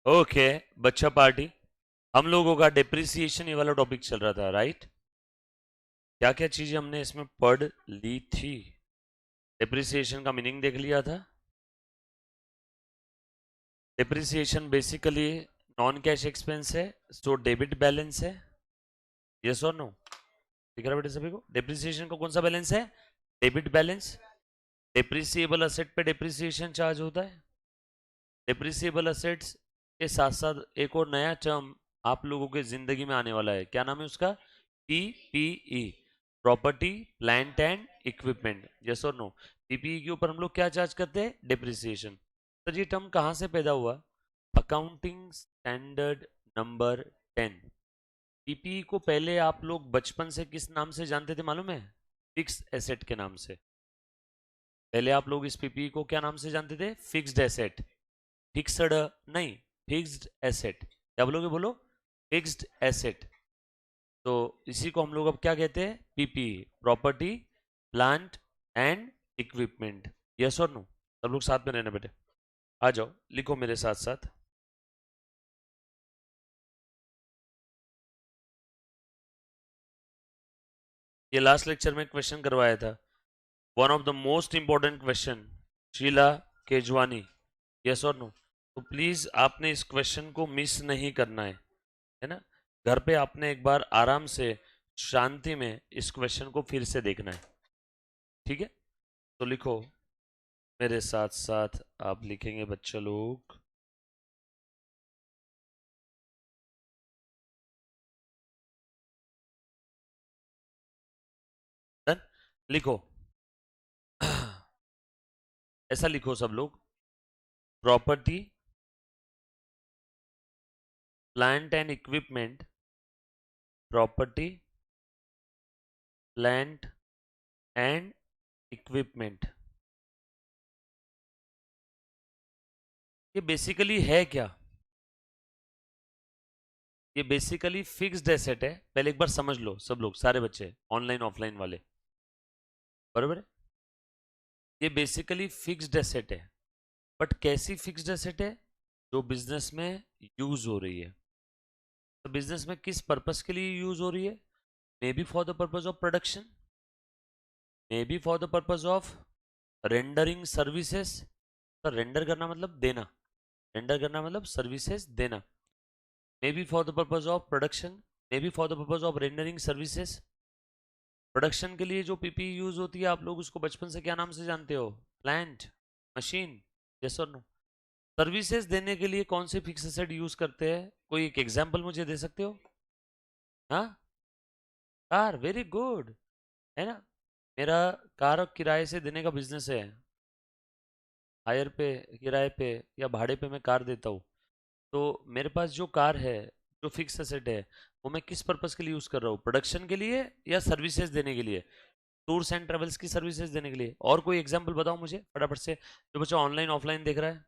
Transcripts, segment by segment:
Okay, बच्चा party. हम लोगों का डिप्रिसिएशन ये वाला टॉपिक चल रहा था, राइट? क्या क्या चीजें हमने इसमें पढ़ ली थी? डिप्रिसिएशन का मीनिंग देख लिया था। Depreciation basically non cash expense है, सो डेबिट बैलेंस है। यस और नो? दिख रहा है बेटे सभी को? डिप्रिसिएशन का कौन सा बैलेंस है? Debit balance. डिप्रिसिएबल असेट पे डिप्रिसिएशन चार्ज होता है। डिप्रिसिएबल असेट्स के साथ साथ एक और नया टर्म आप लोगों के जिंदगी में आने वाला है, क्या नाम है उसका? PPE, property plant and equipment. Yes और नो? पीपीई के ऊपर हम लोग क्या चार्ज करते हैं? डिप्रिसिएशन। तो ये टर्म कहां से पैदा हुआ? Accounting standard number 10। पीपीई को पहले आप लोग बचपन से किस नाम से जानते थे मालूम है? फिक्स एसेट के नाम से। पहले आप लोग इस पीपीई को क्या नाम से जानते थे? Fixed asset. फिक्स्ड नहीं, फिक्स्ड एसेट। क्या बोलोगे? बोलो। Fixed asset. तो इसी को हम लोग अब क्या कहते हैं? PPE, property plant and equipment. Yes और नो? सब लोग साथ में रहना बेटे। आ जाओ, लिखो मेरे साथ साथ। ये लास्ट लेक्चर में क्वेश्चन करवाया था, one of the most important question, Sheela Kejwani. Yes और नो? तो प्लीज आपने इस क्वेश्चन को मिस नहीं करना है ना? घर पे आपने एक बार आराम से शांति में इस क्वेश्चन को फिर से देखना है, ठीक है? तो लिखो मेरे साथ साथ। आप लिखेंगे बच्चे लोग। डन? लिखो। ऐसा लिखो सब लोग। Property plant and equipment, property plant and equipment. ये बेसिकली है क्या? ये बेसिकली फिक्स्ड एसेट है। पहले एक बार समझ लो सब लोग, सारे बच्चे ऑनलाइन ऑफलाइन वाले, बराबर है? ये बेसिकली फिक्स्ड एसेट है, बट कैसी फिक्स्ड एसेट है? जो बिजनेस में यूज हो रही है। तो बिजनेस में किस पर्पस के लिए यूज हो रही है? May be for the purpose of production, may be for the purpose of rendering services. तो रेंडर करना मतलब देना, रेंडर करना मतलब सर्विसेज देना। May be for the purpose of production, may be for the purpose of rendering services. Production के लिए जो पीपी यूज होती है, आप लोग उसको बचपन से क्या नाम से जानते हो? Plant, machine. यस और नो? सर्विसेज देने के लिए कौन से फिक्स एसेट यूज करते हैं? कोई एक एग्जांपल मुझे दे सकते हो? हाँ, कार। वेरी गुड, है ना? मेरा कार किराए से देने का बिजनेस है। हायर पे, किराए पे या भाड़े पे मैं कार देता हूँ। तो मेरे पास जो कार है, जो फिक्स एसेट है, वो मैं किस पर्पस के लिए यूज कर रहा हूँ? प्रोडक्शन के लिए या सर्विसेज देने के लिए? टूर्स एंड ट्रेवल्स की सर्विसेज देने के लिए। और कोई एग्जांपल बताओ मुझे फटाफट से, जो बच्चा ऑनलाइन ऑफलाइन देख रहा है।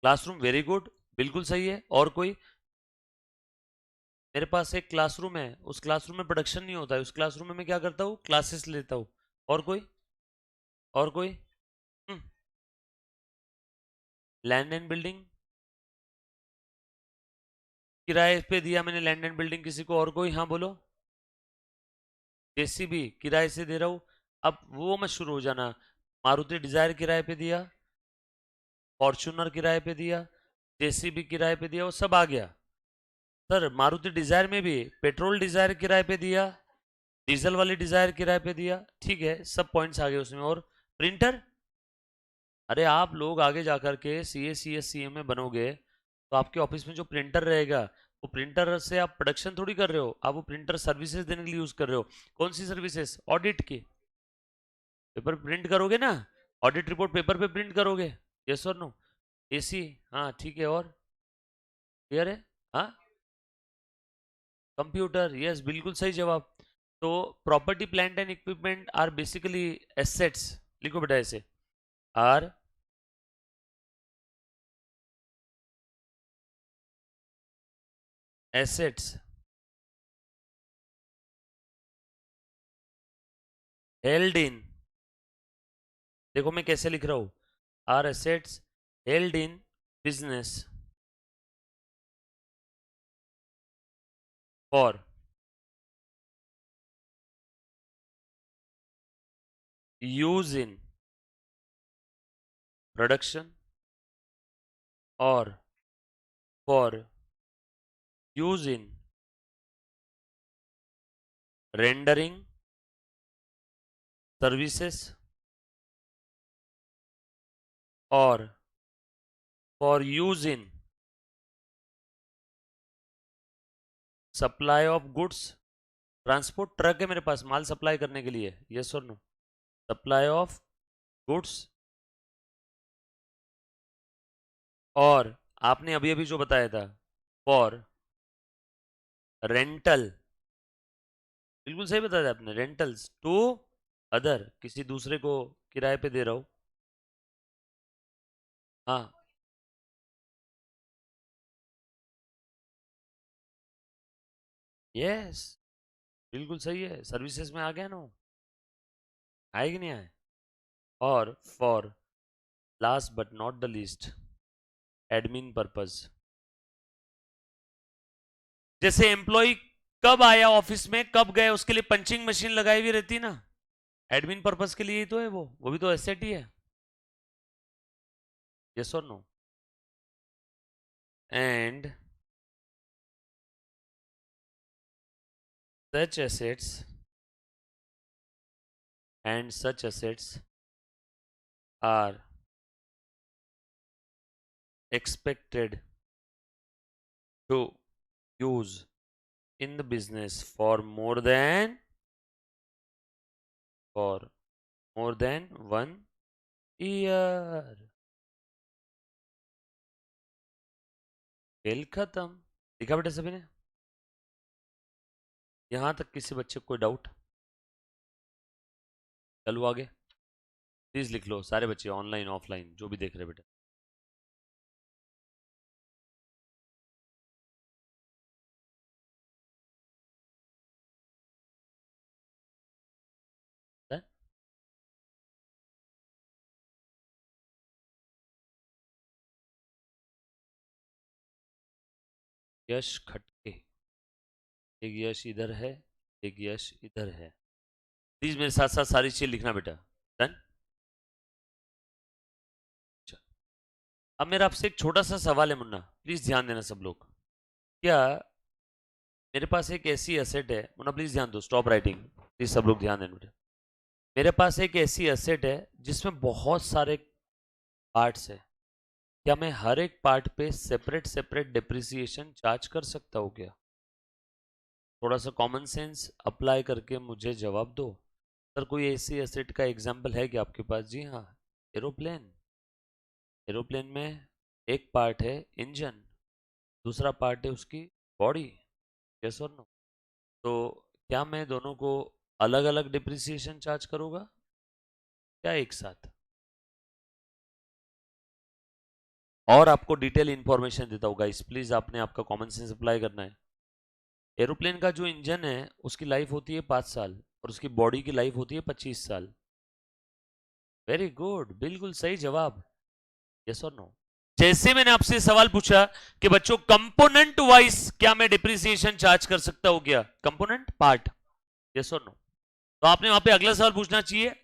क्लासरूम, वेरी गुड, बिल्कुल सही है। और कोई? मेरे पास एक क्लासरूम है, उस क्लासरूम में प्रोडक्शन नहीं होता है, उस क्लासरूम में मैं क्या करता हूँ? क्लासेस लेता हूँ। और कोई? और कोई? लैंड एंड बिल्डिंग, किराए पे दिया मैंने लैंड एंड बिल्डिंग किसी को। और कोई? हाँ बोलो। जेसीबी किराए से दे रहा हूँ। अब वो मत शुरू हो जाना। मारुति डिजायर किराए पे दिया, फॉर्च्यूनर किराए पे दिया, जेसीबी किराए पे दिया, वो सब आ गया। सर मारुति डिजायर में भी पेट्रोल डिजायर किराए पे दिया, डीजल वाली डिजायर किराए पे दिया, ठीक है, सब पॉइंट्स आ गए उसमें। और प्रिंटर, अरे आप लोग आगे जाकर के सीए सीएस सीएम में बनोगे, तो आपके ऑफिस में जो प्रिंटर रहेगा, वो प्रिंटर से आप प्रोडक्शन थोड़ी कर रहे हो, आप वो प्रिंटर सर्विसेज देने के लिए यूज कर रहे हो। कौन सी सर्विसेज? ऑडिट की। पेपर प्रिंट करोगे ना? ऑडिट रिपोर्ट पेपर पे प्रिंट करोगे। यस और नो? एसी, हाँ ठीक है। और क्लियर है? हाँ, कंप्यूटर, यस बिल्कुल सही जवाब। तो property plant and equipment are basically assets. लिखो बेटा ऐसे, आर एसेट्स हेल्ड इन। देखो मैं कैसे लिख रहा हूं, are assets held in business for use in production or for use in rendering services or for use in supply of goods. Transport truck है मेरे पास माल सप्लाई करने के लिए. यस और नो. Supply of goods. और आपने अभी अभी जो बताया था फॉर रेंटल. बिल्कुल सही बताया था आपने. Rentals to other. किसी दूसरे को किराए पे दे रहा हूं. हाँ. यस. बिल्कुल सही है. सर्विसेज में आ गया ना. आए कि नहीं आए. और for last but not the least admin purpose. जैसे एम्प्लॉय कब आया ऑफिस में कब गए उसके लिए पंचिंग मशीन लगाई हुई रहती ना. एडमिन पर्पस के लिए ही तो है वो भी तो एसेट ही है. यस और no. And such assets are expected to use in the business for more than 1 year. खेल खत्म. लिखा बेटा सभी ने. यहां तक किसी बच्चे को कोई डाउट. चलो आगे. प्लीज लिख लो सारे बच्चे ऑनलाइन ऑफलाइन जो भी देख रहे बेटा. यश खटके. एक यश इधर है एक यश इधर है. प्लीज मेरे साथ साथ सारी चीज लिखना बेटा. डन. अब मेरा आपसे एक छोटा सा सवाल है मुन्ना. प्लीज ध्यान देना सब लोग. क्या मेरे पास एक ऐसी एसेट है. मुन्ना प्लीज ध्यान दो. Stop writing. प्लीज सब लोग ध्यान देना बेटा. मेरे पास एक ऐसी एसेट है जिसमें बहुत सारे पार्ट्स है. क्या मैं हर एक पार्ट पे सेपरेट सेपरेट डिप्रिसिएशन चार्ज कर सकता हूँ क्या. थोड़ा सा कॉमन सेंस अप्लाई करके मुझे जवाब दो. सर कोई ऐसी एसेट का एग्जांपल है क्या आपके पास. जी हाँ. एरोप्लेन. एरोप्लेन में एक पार्ट है इंजन. दूसरा पार्ट है उसकी बॉडी. यस और नो. तो क्या मैं दोनों को अलग अलग डिप्रिसिएशन चार्ज करूँगा क्या एक साथ. और आपको डिटेल इंफॉर्मेशन देता हूँ गाइस. प्लीज आपने आपका कॉमन सेंस अप्लाई करना है. एरोप्लेन का जो इंजन है उसकी लाइफ होती है 5 साल और उसकी बॉडी की लाइफ होती है 25 साल. Very good. बिल्कुल सही जवाब. यस और नो. जैसे मैंने आपसे सवाल पूछा कि बच्चों कंपोनेंट वाइज क्या मैं डिप्रिसिएशन चार्ज कर सकता हूं क्या. Component part. यस और नो. तो आपने वहां पे अगला सवाल पूछना चाहिए.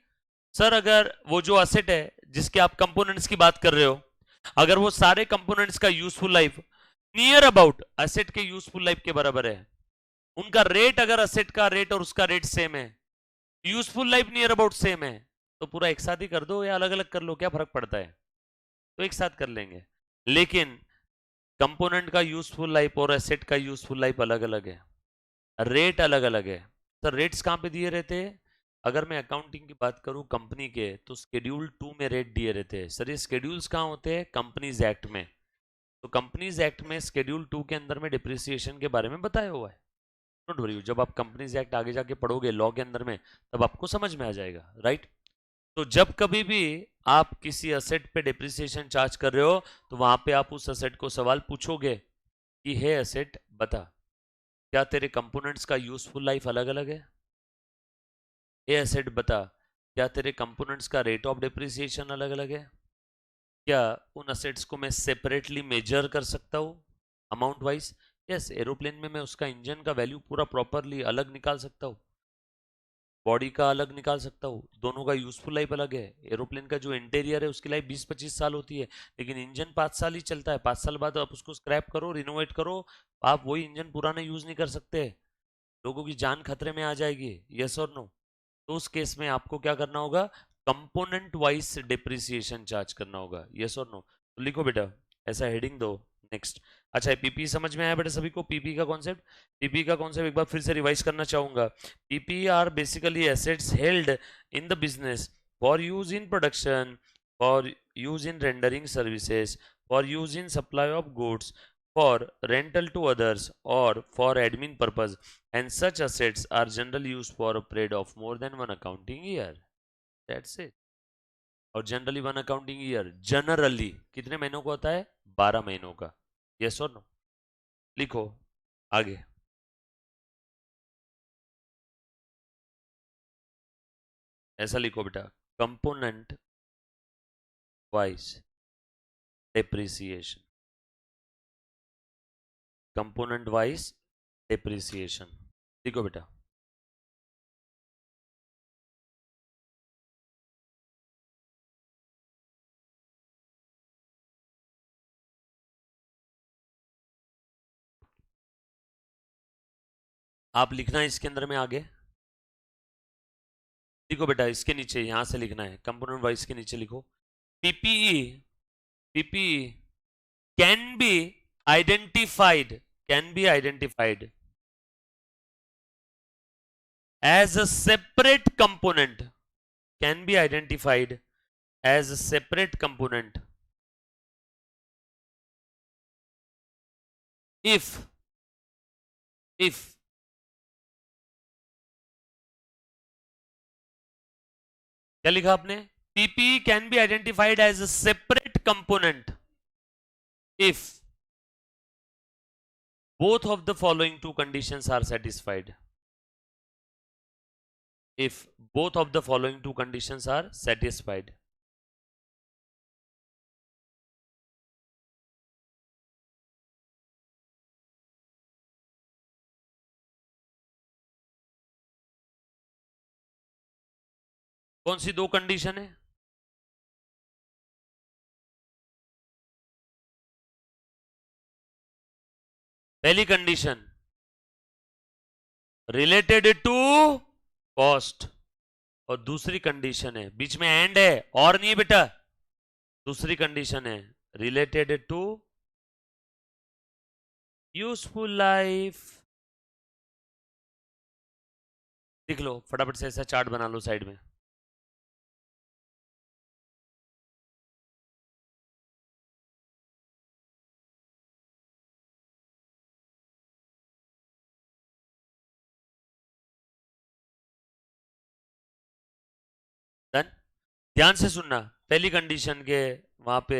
सर अगर वो जो असेट है जिसके आप कंपोनेंट्स की बात कर रहे हो अगर वो सारे कंपोनेंट्स का useful life near about asset के यूजफुल लाइफ के बराबर है. उनका रेट अगर असेट का रेट और उसका रेट सेम है useful life near about same है तो पूरा एक साथ ही कर दो या अलग अलग कर लो. क्या फर्क पड़ता है. तो एक साथ कर लेंगे. लेकिन कंपोनेंट का यूजफुल लाइफ और एसेट का यूजफुल लाइफ अलग अलग है. रेट अलग अलग है. सर रेट्स कहां पे दिए रहते हैं. अगर मैं अकाउंटिंग की बात करूं कंपनी के तो शेड्यूल 2 में रेट दिए रहते हैं. सर ये शेड्यूल्स कहां होते हैं. कंपनीज एक्ट में. तो कंपनीज एक्ट में शेड्यूल 2 के अंदर में डिप्रिसिएशन के बारे में बताया हुआ है. Don't worry. जब आप कंपनीज एक्ट आगे जाके पढ़ोगे लॉ के अंदर में तब आपको समझ में आ जाएगा. राइट. तो जब कभी भी आप किसी असेट पे डिप्रिसिएशन चार्ज कर रहे हो तो वहां पे आप उस असेट को सवाल पूछोगे कि हे असेट बता क्या तेरे कंपोनेंट्स का यूजफुल लाइफ अलग अलग है. हे असेट बता क्या तेरे कंपोनेंट्स का रेट ऑफ डिप्रिसिएशन अलग अलग है. क्या उन असेट्स को मैं सेपरेटली मेजर कर सकता हूँ अमाउंट वाइज? यस, एरोप्लेन में मैं उसका इंजन का वैल्यू पूरा प्रॉपरली अलग निकाल सकता हूँ, बॉडी का अलग निकाल सकता हूँ, दोनों का यूजफुल लाइफ अलग है। एरोप्लेन का जो इंटीरियर है उसकी लाइफ 20-25 साल होती है, लेकिन इंजन 5 साल ही चलता है। 5 साल बाद आप उसको स्क्रैप करो, रिनोवेट करो, आप वही इंजन पुराना यूज नहीं कर सकते, लोगों की जान खतरे में आ जाएगी। यस और नो? तो उस केस में आपको क्या करना होगा? कंपोनेंट वाइज डिप्रिसिएशन चार्ज करना होगा। यस और नो? तो लिखो बेटा, ऐसा हेडिंग दो। नेक्स्ट। अच्छा, पीपी समझ में आया बेटा सभी को? पीपी का कॉन्सेप्ट, पीपी का कॉन्सेप्ट एक बार फिर से रिवाइज करना चाहूंगा। PP are basically assets held in the business for use in production, for use in rendering services, for use in supply of goods, for rental to others, or for admin purpose, and such assets are generally used for a period of more than one accounting year. That's it. और generally one accounting year generally कितने महीनों का होता है? 12 महीनों का। Yes और no? लिखो आगे। ऐसा लिखो बेटा, component wise depreciation, component wise depreciation. लिखो बेटा। आप लिखना है इसके अंदर में आगे। लिखो बेटा, इसके नीचे यहां से लिखना है, कंपोनेंट वाइज के नीचे लिखो, PPE, PPE can be identified, can be identified as a separate component, can be identified as a separate component if क्या लिखा आपने? PP can be identified as a separate component if both of the following two conditions are satisfied, if both of the following two conditions are satisfied। कौन सी दो condition है? पहली condition related to cost, और दूसरी condition है, बीच में and है और नहीं है बेटा, दूसरी कंडीशन है रिलेटेड टू यूजफुल लाइफ। लिख लो फटाफट से, ऐसा चार्ट बना लो साइड में। डन? ध्यान से सुनना, पहली कंडीशन के वहां पे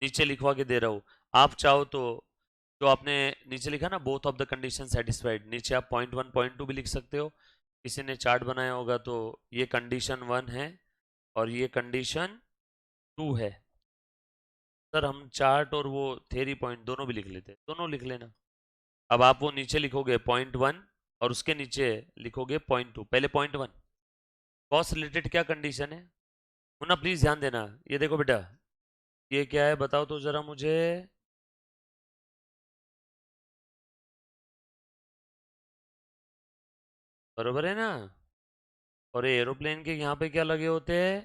नीचे लिखवा के दे रहा हूं, आप चाहो तो जो आपने नीचे लिखा ना, both of the condition satisfied, नीचे आप .1 .2 भी लिख सकते हो। किसी ने चार्ट बनाया होगा तो ये कंडीशन 1 है और ये कंडीशन 2 है। सर हम चार्ट और वो थ्योरी पॉइंट दोनों भी लिख लेते, दोनों लिख लेना। अब आप वो नीचे लिखोगे .1 और उसके नीचे लिखोगे .2। पहले .1 कॉस्ट रिलेटेड क्या कंडीशन है? मुन्ना प्लीज ध्यान देना, ये देखो बेटा, ये क्या है बताओ तो जरा मुझे। बरोबर है ना? और एरोप्लेन के यहाँ पे क्या लगे होते हैं?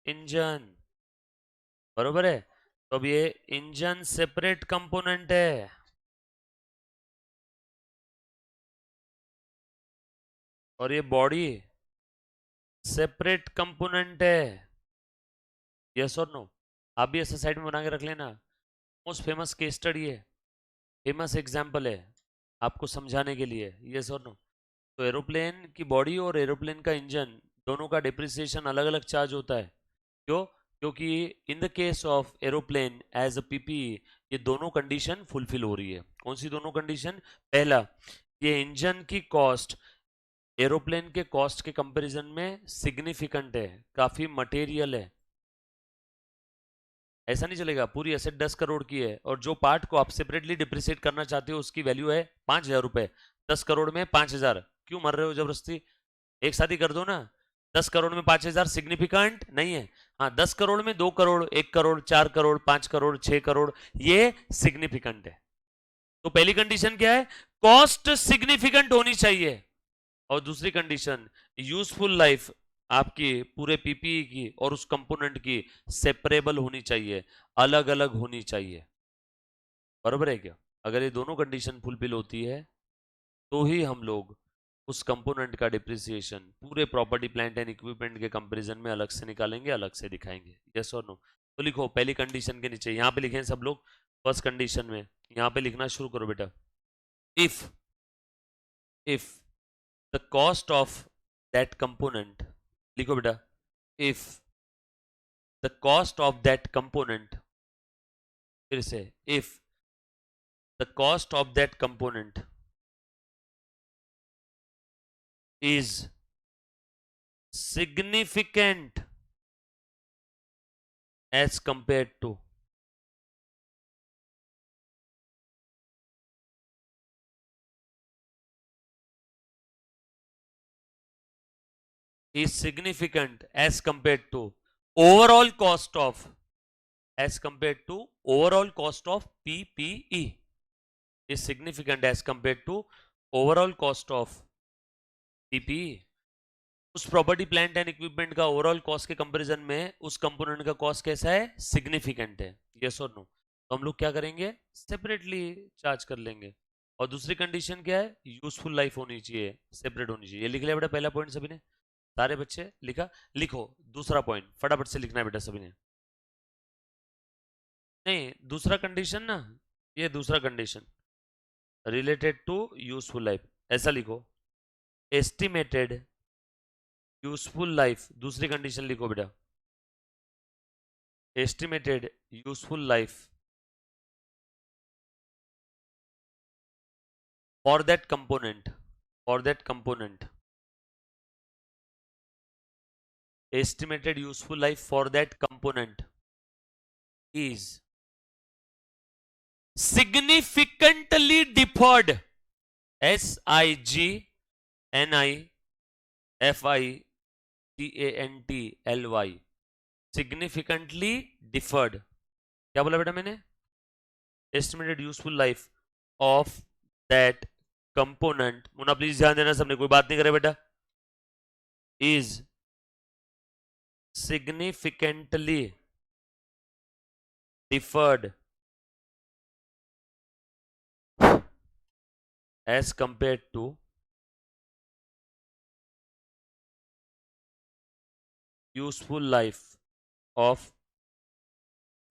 इंजन। बरोबर है? तो अब ये इंजन सेपरेट कंपोनेंट है, और ये बॉडी सेपरेट कंपोनेंट है। यस और नो? आप भी ऐसे साइड में बना के रख लेना। मोस्ट फेमस केस स्टडी है, फेमस एग्जाम्पल है आपको समझाने के लिए। यस और नो? तो एरोप्लेन की बॉडी और एरोप्लेन का इंजन दोनों का डिप्रिसिएशन अलग अलग चार्ज होता है। क्यों? क्योंकि in the case of aeroplane as a PPE ये दोनों कंडीशन फुलफिल हो रही है। कौन सी दोनों कंडीशन? पहला, ये इंजन की कॉस्ट एरोप्लेन के कॉस्ट के कंपैरिजन में सिग्निफिकेंट है, काफी मटेरियल है। ऐसा नहीं चलेगा। पूरी एसेट 10 करोड़ की है और जो पार्ट को आप सेपरेटली डिप्रिसिएट करना चाहते हो उसकी वैल्यू है 5,000 रुपए। 10 करोड़ में 5,000 क्यों मर रहे हो जबरदस्ती? एक साथ ही कर दो ना। 10 करोड़ में 5,000 सिग्निफिकेंट नहीं है। हाँ, 10 करोड़ में 2 करोड़, 1 करोड़, 4 करोड़, 5 करोड़, 6 करोड़, ये सिग्निफिकेंट है। तो पहली कंडीशन क्या है? कॉस्ट सिग्निफिकेंट होनी चाहिए। और दूसरी कंडीशन, यूजफुल लाइफ आपकी पूरे पीपीई की और उस कंपोनेंट की सेपरेबल होनी चाहिए, अलग अलग होनी चाहिए। बराबर है क्या? अगर ये दोनों कंडीशन फुलफिल होती है तो ही हम लोग उस कंपोनेंट का डिप्रिसिएशन पूरे प्रॉपर्टी प्लांट एंड इक्विपमेंट के कंपैरिजन में अलग से निकालेंगे, अलग से दिखाएंगे। यस और नो? तो लिखो पहली कंडीशन के नीचे, यहां पे लिखें सब लोग। फर्स्ट कंडीशन में यहां पे लिखना शुरू करो बेटा। If the cost of that component, लिखो बेटा, if the cost of that component, फिर से, if the cost of that component is significant as compared to is significant as compared to overall cost of, as compared to overall cost of PPE is significant as compared to overall cost of PPE। उस property plant and equipment का overall cost के comparison में उस component का cost कैसा है? Significant है। Yes और नो? तो हम लोग क्या करेंगे? सेपरेटली चार्ज कर लेंगे। और दूसरी कंडीशन क्या है? यूजफुल लाइफ होनी चाहिए, सेपरेट होनी चाहिए। ये लिख लिया बेटा पहला पॉइंट सभी ने? सारे बच्चे लिखा? लिखो दूसरा पॉइंट, फटाफट से लिखना है बेटा सभी ने। नहीं, दूसरा कंडीशन ना, ये दूसरा condition related to useful life, ऐसा लिखो। एस्टिमेटेड यूजफुल लाइफ, दूसरी कंडीशन लिखो बेटा। Estimated useful life for that component, for that component, estimated useful life for that component is significantly deferred, significantly, significantly deferred। क्या बोला बेटा मैंने? estimated useful life of that component, Munna please ध्यान देना सबने, कोई बात नहीं करे बेटा, is significantly deferred as compared to useful life of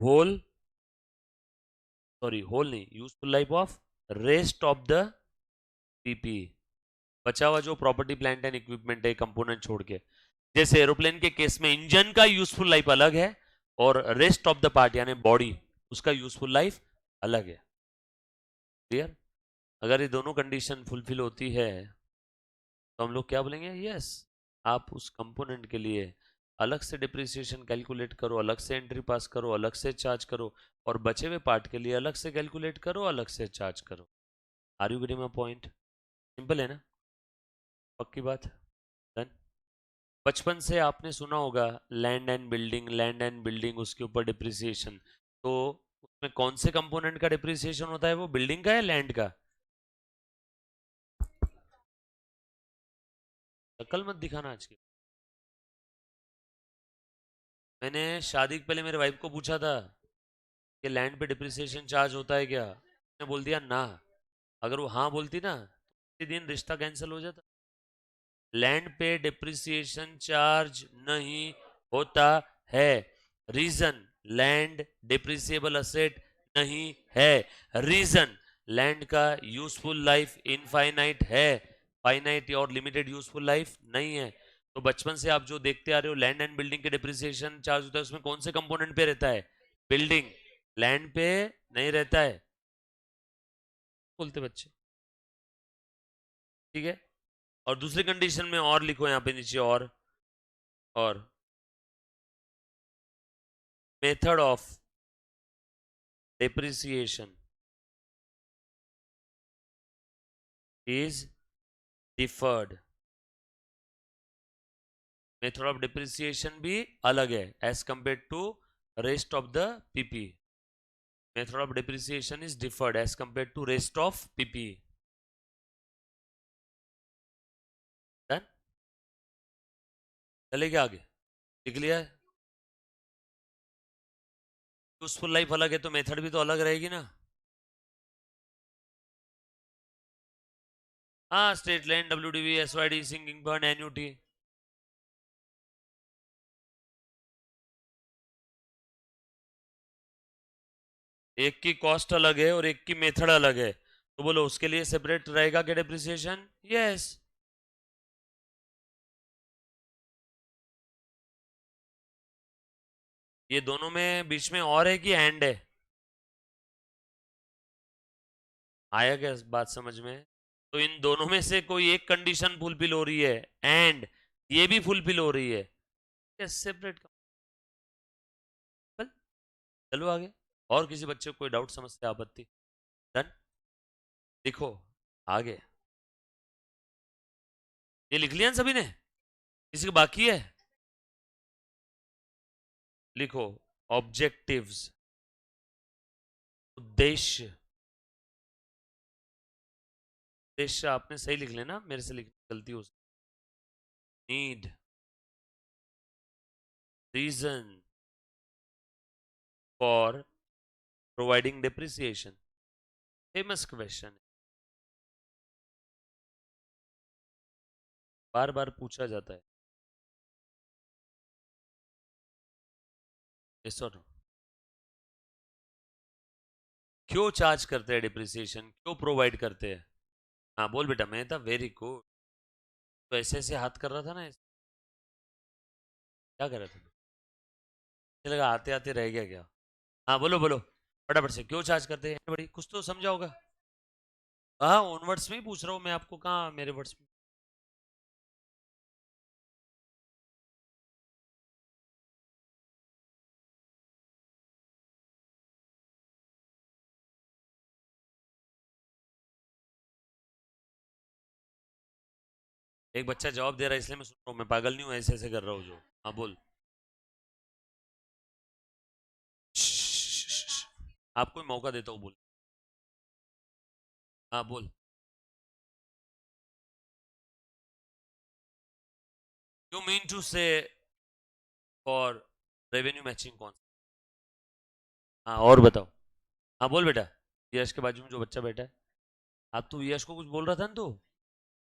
whole, sorry whole नहीं, useful life of rest of the PPE. बचा हुआ जो प्रॉपर्टी प्लांट एंड इक्विपमेंट है कंपोनेंट छोड़ के, जैसे एरोप्लेन के केस में इंजन का यूजफुल लाइफ अलग है और रेस्ट ऑफ द पार्ट यानी बॉडी, उसका यूजफुल लाइफ अलग है। क्लियर? अगर ये दोनों कंडीशन फुलफिल होती है तो हम लोग क्या बोलेंगे? यस, आप उस कंपोनेंट के लिए अलग से डिप्रिसिएशन कैलकुलेट करो, अलग से एंट्री पास करो, अलग से चार्ज करो, और बचे हुए पार्ट के लिए अलग से कैलकुलेट करो, अलग से चार्ज करो। Are you getting my point? Simple है ना? पक्की बात? डन। बचपन से आपने सुना होगा land and building, land and building, उसके ऊपर डिप्रिसिएशन। तो उसमें कौन से कंपोनेंट का डिप्रिसिएशन होता है? वो बिल्डिंग का या लैंड का? शक्ल मत दिखाना आज की। मैंने शादी के पहले मेरे वाइफ को पूछा था कि लैंड पे डिप्रिसिएशन चार्ज होता है क्या? उसने बोल दिया ना। अगर वो हाँ बोलती ना तो उसी दिन रिश्ता कैंसिल हो जाता। लैंड पे डिप्रिसिएशन चार्ज नहीं होता है। रीजन, लैंड डिप्रिसिएबल असेट नहीं है। रीजन, लैंड का यूजफुल लाइफ इनफाइनाइट है, फाइनाइट और लिमिटेड यूजफुल लाइफ नहीं है। तो बचपन से आप जो देखते आ रहे हो लैंड एंड बिल्डिंग के डिप्रिसिएशन चार्ज होता है, उसमें कौन से कंपोनेंट पे रहता है? बिल्डिंग। लैंड पे नहीं रहता है। बोलते बच्चे, ठीक है? और दूसरी कंडीशन में और लिखो यहाँ पे नीचे, और method of depreciation is deferred. Method of depreciation भी अलग है as compare to rest of the PP. Method of depreciation is deferred as compare to rest of PP. Done. चलेंगे आगे. लिख लिया है. यूजफुल लाइफ अलग है तो मेथड भी तो अलग रहेगी ना. हाँ, straight line, WDV, SYD, sinking fund, annuity. एक की कॉस्ट अलग है और एक की मेथड अलग है, तो बोलो उसके लिए सेपरेट रहेगा क्या डिप्रिसिएशन? यस. ये दोनों में बीच में और है कि एंड है? आया क्या बात समझ में? तो इन दोनों में से कोई एक कंडीशन फुलफिल हो रही है एंड ये भी फुलफिल हो रही है, यस सेपरेट. चलो आगे. और किसी बच्चे को कोई डाउट, समस्या, आपत्ति? डन. लिखो आगे. ये लिख लिया सभी ने? किसी को बाकी है? लिखो ऑब्जेक्टिव्स, उद्देश्य. उद्देश्य आपने सही लिख लेना, मेरे से लिखने गलती हो. Need, reason for providing depreciation. Famous question, बार बार पूछा जाता है. यस और नो. क्यों चार्ज करते हैं डिप्रिसिएशन, क्यों प्रोवाइड करते हैं? हाँ बोल बेटा. मैं था वेरी गुड. तो ऐसे ऐसे हाथ कर रहा था ना, क्या कर रहा था? मुझे लगा आते आते रह गया क्या. हाँ बोलो बोलो फटाफट से. क्यों चार्ज करते हैं बड़ी, कुछ तो समझा होगा. हाँ ओन वर्ड्स में ही पूछ रहा हूँ मैं आपको, कहाँ मेरे वर्ड्स में. एक बच्चा जवाब दे रहा है इसलिए मैं सुन रहा हूँ. मैं पागल नहीं हूँ ऐसे ऐसे कर रहा हूँ जो. हाँ बोल. आपको मौका देता हूँ बोल. हाँ बोल. यू मीन टू से फॉर रेवेन्यू मैचिंग कौन? हाँ और बताओ. हाँ बोल बेटा. यश के बाजू में जो बच्चा बैठा है. आप तू यश को कुछ बोल रहा था ना, तो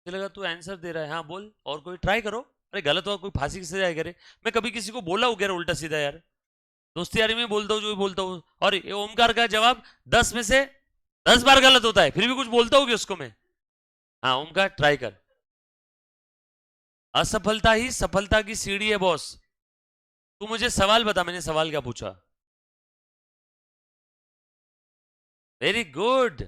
मुझे लगा तू आंसर दे रहा है. हाँ बोल. और कोई ट्राई करो. अरे गलत हुआ कोई फांसी से जाए करे. मैं कभी किसी को बोला हूँ क्या उल्टा सीधा यार? दोस्ती यारी में बोलता हूँ जो भी बोलता हूँ. और ये ओमकार का जवाब 10 में से 10 बार गलत होता है, फिर भी कुछ बोलता हूँ कि उसको मैं. हाँ ओमकार ट्राई कर. असफलता ही सफलता की सीढ़ी है बॉस. तू मुझे सवाल बता, मैंने सवाल क्या पूछा? Very good.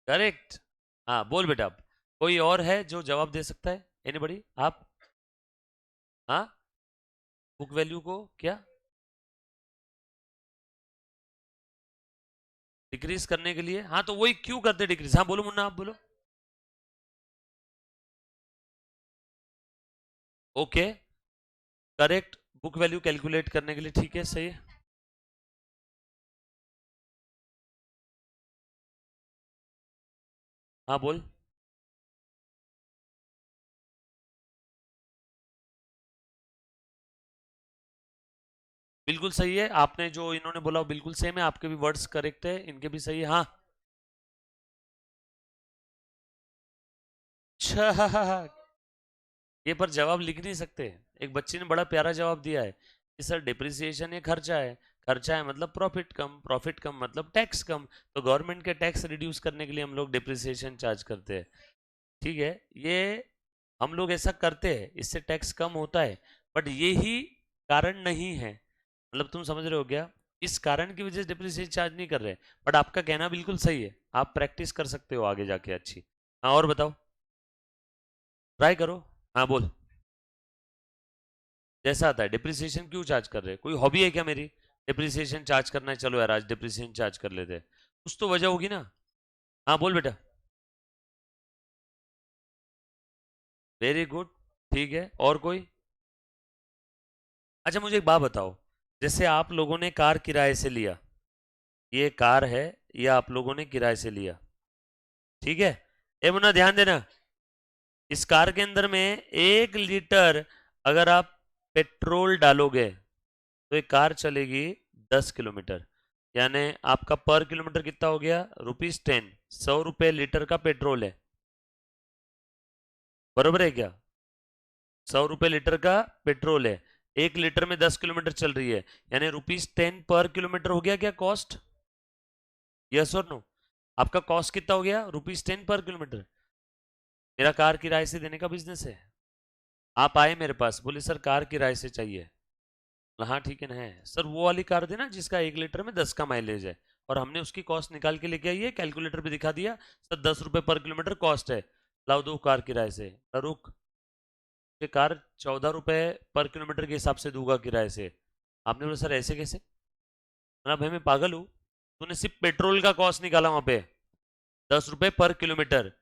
करेक्ट. हाँ बोल बेटा. अब कोई और है जो जवाब दे सकता है? एनीबडी? आप? हाँ. बुक वैल्यू को क्या डिक्रीज करने के लिए? हाँ तो वही क्यों करते डिक्रीज? हाँ बोलो मुन्ना, आप बोलो. Okay correct. Book value calculate करने के लिए, ठीक है सही है. हाँ बोल. बिल्कुल सही है. आपने जो इन्होंने बोला वो बिल्कुल सेम है. आपके भी वर्ड्स करेक्ट है, इनके भी सही है. हाँ. अच्छा. ये पर जवाब लिख नहीं सकते. एक बच्चे ने बड़ा प्यारा जवाब दिया है कि सर डिप्रिसिएशन ये खर्चा है. खर्चा है मतलब प्रॉफिट कम, प्रॉफिट कम मतलब टैक्स कम. तो गवर्नमेंट के टैक्स रिड्यूस करने के लिए हम लोग डिप्रिसिएशन चार्ज करते हैं. ठीक है. ये हम लोग ऐसा करते हैं, इससे टैक्स कम होता है. बट ये ही कारण नहीं है. मतलब तुम समझ रहे हो क्या? इस कारण की वजह से डिप्रिसिएशन चार्ज नहीं कर रहे. बट आपका कहना बिल्कुल सही है. आप प्रैक्टिस कर सकते हो आगे जाके अच्छी. हाँ और बताओ. ट्राई करो. हाँ बोल. जैसा आता है. डिप्रिसिएशन क्यों चार्ज कर रहे हैं? कोई हॉबी है क्या मेरी? डिप्रिसिएशन चार्ज करना है, चलो यार आज डिप्रिसिएशन चार्ज कर लेते हैं, कुछ तो वजह होगी ना। हाँ बोल बेटा। वेरी गुड, ठीक है, और कोई? अच्छा मुझे एक बात बताओ, जैसे आप लोगों ने कार किराए से लिया, ये कार है, ये आप लोगों ने किराए से लिया, ठीक है? ए मुन्ना ध्यान देना, इस कार के अंदर में 1 लीटर अगर आप पेट्रोल डालोगे तो ये कार चलेगी 10 किलोमीटर, यानी आपका पर किलोमीटर कितना हो गया, ₹10। 100 रुपए लीटर का पेट्रोल है, बरोबर है क्या? 100 रुपए लीटर का पेट्रोल है, 1 लीटर में 10 किलोमीटर चल रही है, यानी ₹10 पर किलोमीटर हो गया क्या कॉस्ट? यस और नो? आपका कॉस्ट कितना हो गया, ₹10 पर किलोमीटर। मेरा कार किराए से देने का बिजनेस है। आप आए मेरे पास, बोले सर कार किराए से चाहिए, हाँ ठीक है ना, है सर वो वाली कार देना जिसका 1 लीटर में 10 का माइलेज है, और हमने उसकी कॉस्ट निकाल के लेके आई है, कैलकुलेटर पे दिखा दिया, सर 10 रुपए पर किलोमीटर कॉस्ट है, लाओ दो कार किराए से। रुक, ये कार 14 रुपए पर किलोमीटर के हिसाब से दूंगा किराए से। आपने बोला सर ऐसे कैसे? मतलब भाई मैं पागल हूँ, तूने सिर्फ पेट्रोल का कॉस्ट निकाला वहां पे, 10 रुपए पर किलोमीटर,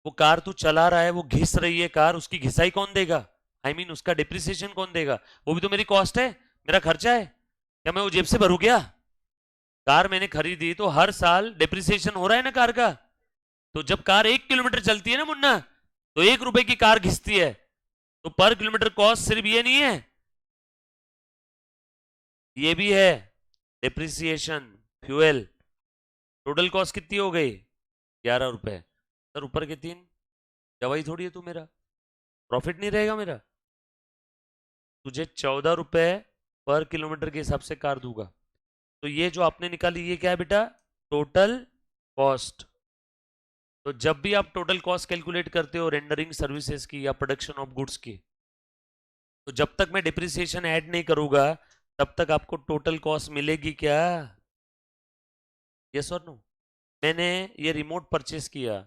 वो कार तू चला रहा है, वो घिस रही है कार, उसकी घिसाई कौन देगा? आई मीन उसका डिप्रिसिएशन कौन देगा? वो भी तो मेरी कॉस्ट है, मेरा खर्चा है, क्या मैं वो जेब से भरू क्या? कार मैंने खरीदी तो हर साल डिप्रिसिएशन हो रहा है ना कार का। तो जब कार 1 किलोमीटर चलती है ना मुन्ना, तो 1 रुपए की कार घिसती है, तो पर किलोमीटर कॉस्ट सिर्फ ये नहीं है, ये भी है डिप्रिसिएशन, फ्यूएल, टोटल कॉस्ट कितनी हो गई, 11 रुपए। सर ऊपर के 3 दवाई थोड़ी है तू मेरा, प्रॉफिट नहीं रहेगा मेरा, तुझे 14 रुपए पर किलोमीटर के हिसाब से कार दूंगा। तो ये जो आपने निकाली ये क्या है बेटा, टोटल कॉस्ट। तो जब भी आप टोटल कॉस्ट कैलकुलेट करते हो रेंडरिंग सर्विसेज की या प्रोडक्शन ऑफ गुड्स की, तो जब तक मैं डिप्रिसिएशन ऐड नहीं करूंगा तब तक आपको टोटल कॉस्ट मिलेगी क्या? यस और नो? मैंने ये रिमोट परचेस किया,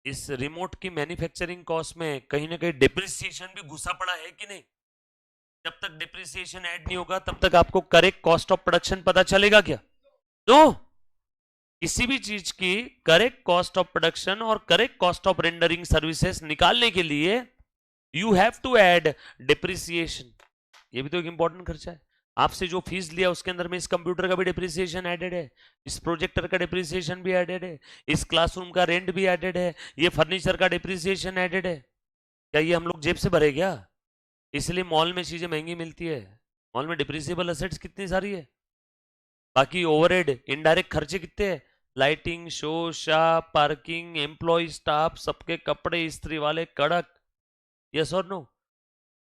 इस रिमोट की मैन्युफैक्चरिंग कॉस्ट में कहीं ना कहीं डिप्रिसिएशन भी घुसा पड़ा है कि नहीं? जब तक डिप्रिसिएशन ऐड नहीं होगा तब तक आपको करेक्ट कॉस्ट ऑफ प्रोडक्शन पता चलेगा क्या? तो किसी भी चीज की करेक्ट कॉस्ट ऑफ प्रोडक्शन और correct cost of rendering services निकालने के लिए you have to add depreciation. ये भी तो एक इंपॉर्टेंट खर्चा है। आपसे जो फीस लिया उसके अंदर में इस कंप्यूटर का भी डिप्रिसिएशन एडेड है, इस प्रोजेक्टर का डिप्रिसिएशन भी एडेड है, इस क्लासरूम का रेंट भी एडेड है, ये फर्नीचर का डिप्रिसिएशन एडेड है। क्या ये हम लोग जेब से भरे क्या? इसलिए मॉल में चीजें महंगी मिलती है, मॉल में डिप्रिसिएबल असेट्स कितनी सारी है। बाकी ओवरहेड इनडायरेक्ट खर्चे कितने हैं, lighting, show shop, parking, employ, staff, सबके कपड़े इस्त्री वाले कड़क। यस और नो?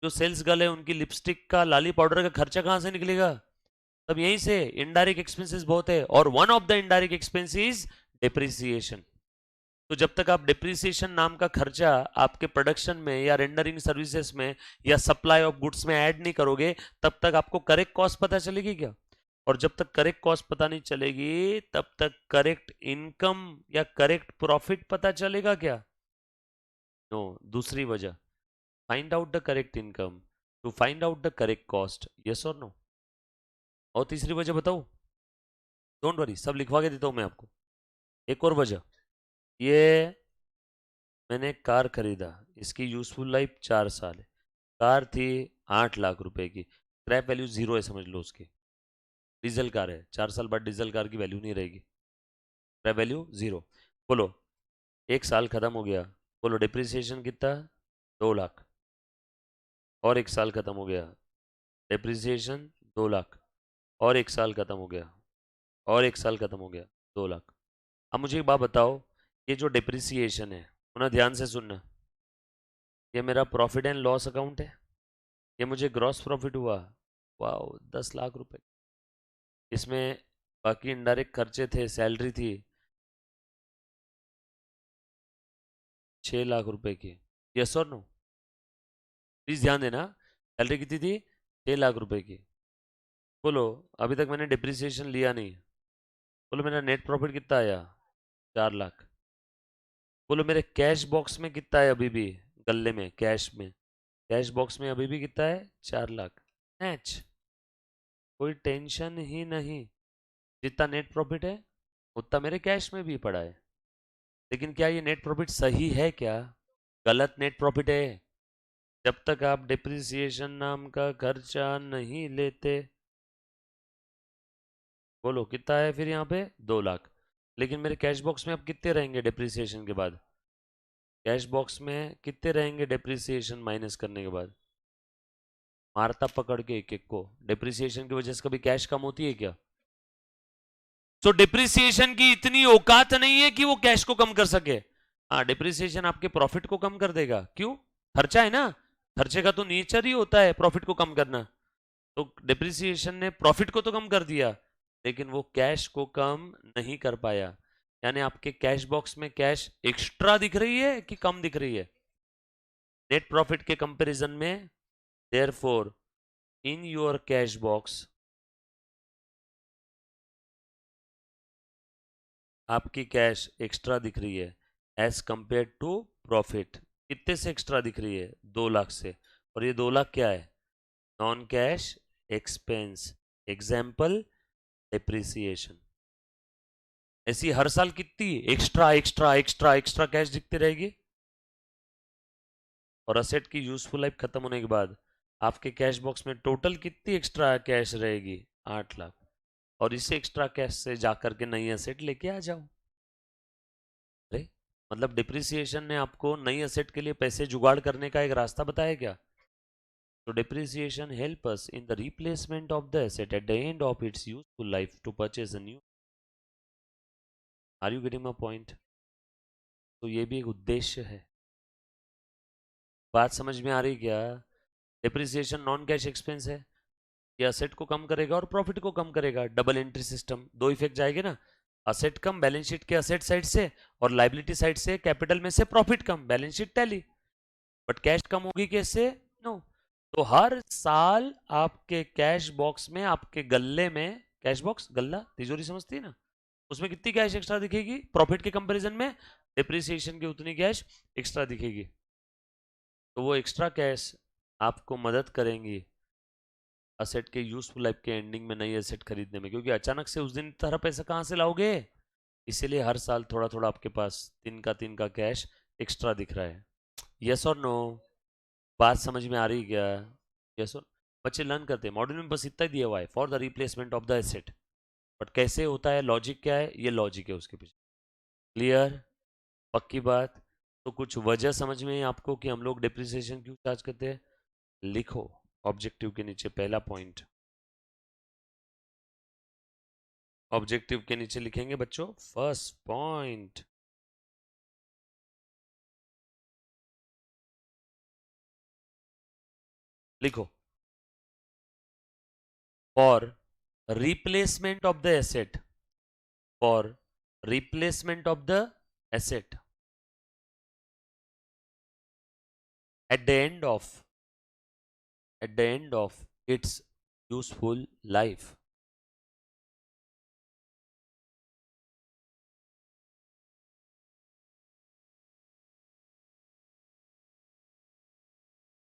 जो सेल्स गर्ल है उनकी लिपस्टिक का, लाली पाउडर का खर्चा कहां से निकलेगा? तब यहीं से इनडायरेक्ट एक्सपेंसेस बहुत है, और one of the indirect expense is depreciation. तो जब तक आप डिप्रिसिएशन नाम का खर्चा आपके प्रोडक्शन में या रेंडरिंग सर्विसेज में या सप्लाई ऑफ गुड्स में ऐड नहीं करोगे तब तक आपको करेक्ट कॉस्ट पता चलेगी क्या? और जब तक करेक्ट कॉस्ट पता नहीं चलेगी तब तक करेक्ट इनकम या करेक्ट प्रॉफिट पता चलेगा क्या? नो। दूसरी वजह, find out the correct income to find out the correct cost, yes और नो? और तीसरी वजह बताओ, डोंट वरी सब लिखवा के देता हूं मैं आपको। एक और वजह, ये मैंने कार खरीदा, इसकी यूजफुल लाइफ 4 साल है, कार थी 8 लाख रुपए की, स्क्रैप वैल्यू जीरो है समझ लो उसकी, डीजल कार है, 4 साल बाद डीजल कार की वैल्यू नहीं रहेगी, स्क्रैप वैल्यू जीरो। बोलो 1 साल खत्म हो गया, बोलो डिप्रिसिएशन कितना, 2 लाख, और 1 साल खत्म हो गया, डिप्रिसिएशन 2 लाख, और 1 साल खत्म हो गया, और 1 साल खत्म हो गया, 2 लाख। अब मुझे एक बात बताओ, ये जो डिप्रिसिएशन है, सुना ध्यान से सुनना, ये मेरा प्रॉफिट एंड लॉस अकाउंट है, ये मुझे ग्रॉस प्रॉफिट हुआ, वाह 10 लाख रुपए, इसमें बाकी इनडायरेक्ट खर्चे थे, सैलरी थी 6 लाख रुपए की, यस और नो? प्लीज ध्यान देना, सैलरी कितनी थी, 6 लाख रुपए की। बोलो अभी तक मैंने डिप्रिसिएशन लिया नहीं, बोलो मेरा नेट प्रॉफिट कितना आया, 4 लाख। बोलो मेरे कैश बॉक्स में कितना है अभी भी, गल्ले में कैश में, कैश बॉक्स में अभी भी कितना है, 4 लाख। मैच, कोई टेंशन ही नहीं, जितना नेट प्रॉफिट है उतना मेरे कैश में भी पड़ा है। लेकिन क्या ये नेट प्रॉफिट सही है क्या? गलत नेट प्रॉफिट है। जब तक आप डिप्रिसिएशन नाम का खर्चा नहीं लेते। बोलो कितना है फिर यहाँ पे? 2 लाख। लेकिन मेरे कैश बॉक्स में अब कितने रहेंगे डिप्रिसिएशन के बाद? कैश बॉक्स में कितने रहेंगे डिप्रिसिएशन माइनस करने के बाद? मारता पकड़ के एक एक को। डिप्रिसिएशन की वजह से कभी कैश कम होती है क्या? तो डिप्रिसिएशन की इतनी औकात नहीं है कि वो कैश को कम कर सके। हाँ, डिप्रिसिएशन आपके प्रॉफिट को कम कर देगा। क्यों? खर्चा है ना, खर्चे का तो नेचर ही होता है प्रॉफिट को कम करना। तो डिप्रिसिएशन ने प्रॉफिट को तो कम कर दिया, लेकिन वो कैश को कम नहीं कर पाया। यानी आपके कैश बॉक्स में कैश एक्स्ट्रा दिख रही है कि कम दिख रही है नेट प्रॉफिट के कंपैरिजन में? Therefore in your cash box आपकी कैश एक्स्ट्रा दिख रही है एज कंपेयर टू प्रॉफिट। कितने से एक्स्ट्रा दिख रही है? 2 लाख से। और ये 2 लाख क्या है? Non cash expense. Example, depreciation. ऐसी हर साल कितनी extra extra extra extra cash दिखती रहेगी? और असेट की यूजफुल लाइफ खत्म होने के बाद आपके कैश बॉक्स में टोटल कितनी एक्स्ट्रा कैश रहेगी? 8 लाख। और इसे एक्स्ट्रा कैश से जाकर के नई असेट लेके आ जाओ। अरे, मतलब डिप्रिसिएशन ने आपको नई असेट के लिए पैसे जुगाड़ करने का एक रास्ता बताया क्या? तो depreciation help us in the replacement of the asset at the end of its useful life to purchase a new. Are you getting my point? तो ये भी एक उद्देश्य है। बात समझ में आ रही क्या? डिप्रिसिएशन नॉन कैश एक्सपेंस है, ये असेट को कम करेगा और प्रॉफिट को कम करेगा। डबल एंट्री सिस्टम, दो इफेक्ट जाएंगे ना। असेट कम बैलेंस शीट के असेट साइड से, और लाइबिलिटी साइड से कैपिटल में से प्रॉफिट कम balance sheet tally. But cash कम होगी कैसे? नो। तो हर साल आपके कैश बॉक्स में, आपके गल्ले में, कैश बॉक्स गल्ला तिजोरी समझती है ना, उसमें कितनी कैश एक्स्ट्रा दिखेगी प्रॉफिट के कंपैरिजन में? डिप्रिसिएशन की उतनी कैश एक्स्ट्रा दिखेगी। तो वो एक्स्ट्रा कैश आपको मदद करेंगी असेट के यूजफुल लाइफ के एंडिंग में नई असेट खरीदने में, क्योंकि अचानक से उस दिन तरह पैसा कहाँ से लाओगे? इसीलिए हर साल थोड़ा थोड़ा आपके पास तीन का कैश एक्स्ट्रा दिख रहा है। यस और नो? बात समझ में आ रही है क्या? यस और? बच्चे लर्न करते हैं, मॉड्यूल में बस इतना ही दिया हुआ है, for the replacement of the asset. But कैसे होता है, लॉजिक क्या है, ये लॉजिक है उसके पीछे। क्लियर? पक्की बात? तो कुछ वजह समझ में है आपको कि हम लोग डिप्रिसिएशन क्यों चार्ज करते हैं? लिखो ऑब्जेक्टिव के नीचे पहला पॉइंट। ऑब्जेक्टिव के नीचे लिखेंगे बच्चों फर्स्ट पॉइंट। लिखो, for replacement of the asset, for replacement of the asset at the end of at the end of its useful life।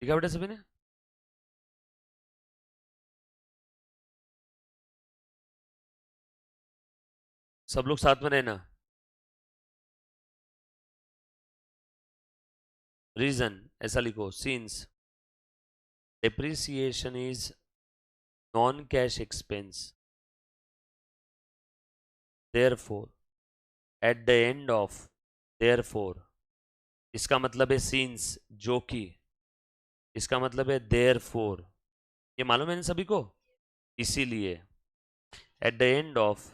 ठीक है बेटा सभी ने? सब लोग साथ में रहना। रीजन ऐसा लिखो, since depreciation is non cash expense, therefore at the end of, therefore इसका मतलब है सिंस, जो कि, इसका मतलब है therefore, ये मालूम है इन सभी को? इसीलिए at the end of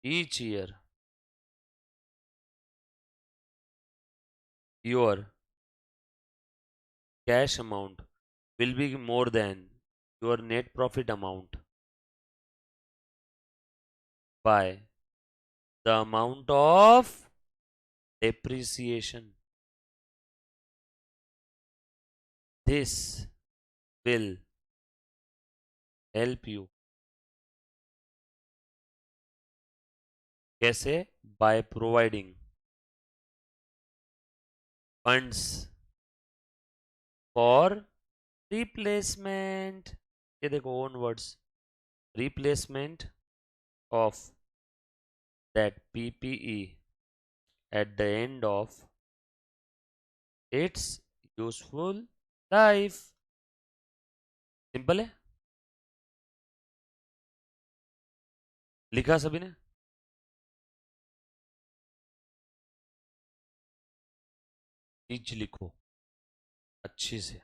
each year your cash amount will be more than your net profit amount by the amount of depreciation. This will help you. कैसे? By providing funds for replacement, ये देखो own words, replacement of that PPE eight the end of its useful life. Simple है, लिखा सभी ने? नीचे लिखो अच्छे से,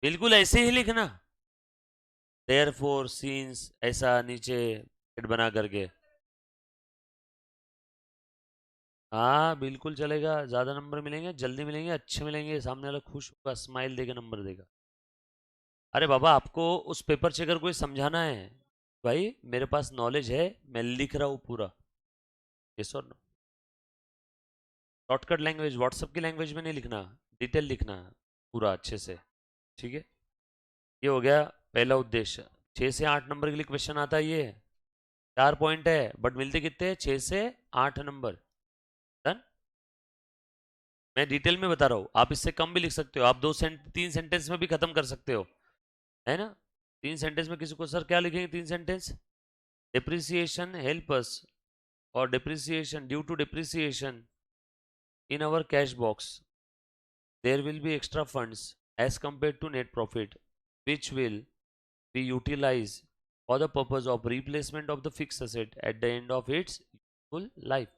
बिल्कुल ऐसे ही लिखना, देयरफॉर सीन्स ऐसा नीचे हेड बना करके। हाँ बिल्कुल चलेगा, ज्यादा नंबर मिलेंगे, जल्दी मिलेंगे, अच्छे मिलेंगे, सामने वाला खुश होगा, स्माइल देके नंबर देगा। अरे बाबा आपको उस पेपर चेकर को समझाना है, भाई मेरे पास नॉलेज है, मैं लिख रहा हूँ पूरा। यस और नो? शॉर्टकट लैंग्वेज, व्हाट्सएप की लैंग्वेज में नहीं लिखना, डिटेल लिखना पूरा अच्छे से। ठीक है, ये हो गया पहला उद्देश्य। 6 से 8 नंबर के लिए क्वेश्चन आता है ये, 4 पॉइंट है बट मिलते कितने हैं? 6 से 8 नंबर। डन। मैं डिटेल में बता रहा हूँ, आप इससे कम भी लिख सकते हो, आप 3 सेंटेंस में भी खत्म कर सकते हो, है ना? 3 सेंटेंस में किसी को सर क्या लिखेंगे 3 sentence? depreciation help us, or depreciation, due to depreciation in our cash box there will be extra funds as compared to net profit, which will be utilized for the purpose of replacement of the fixed asset at the end of its useful life।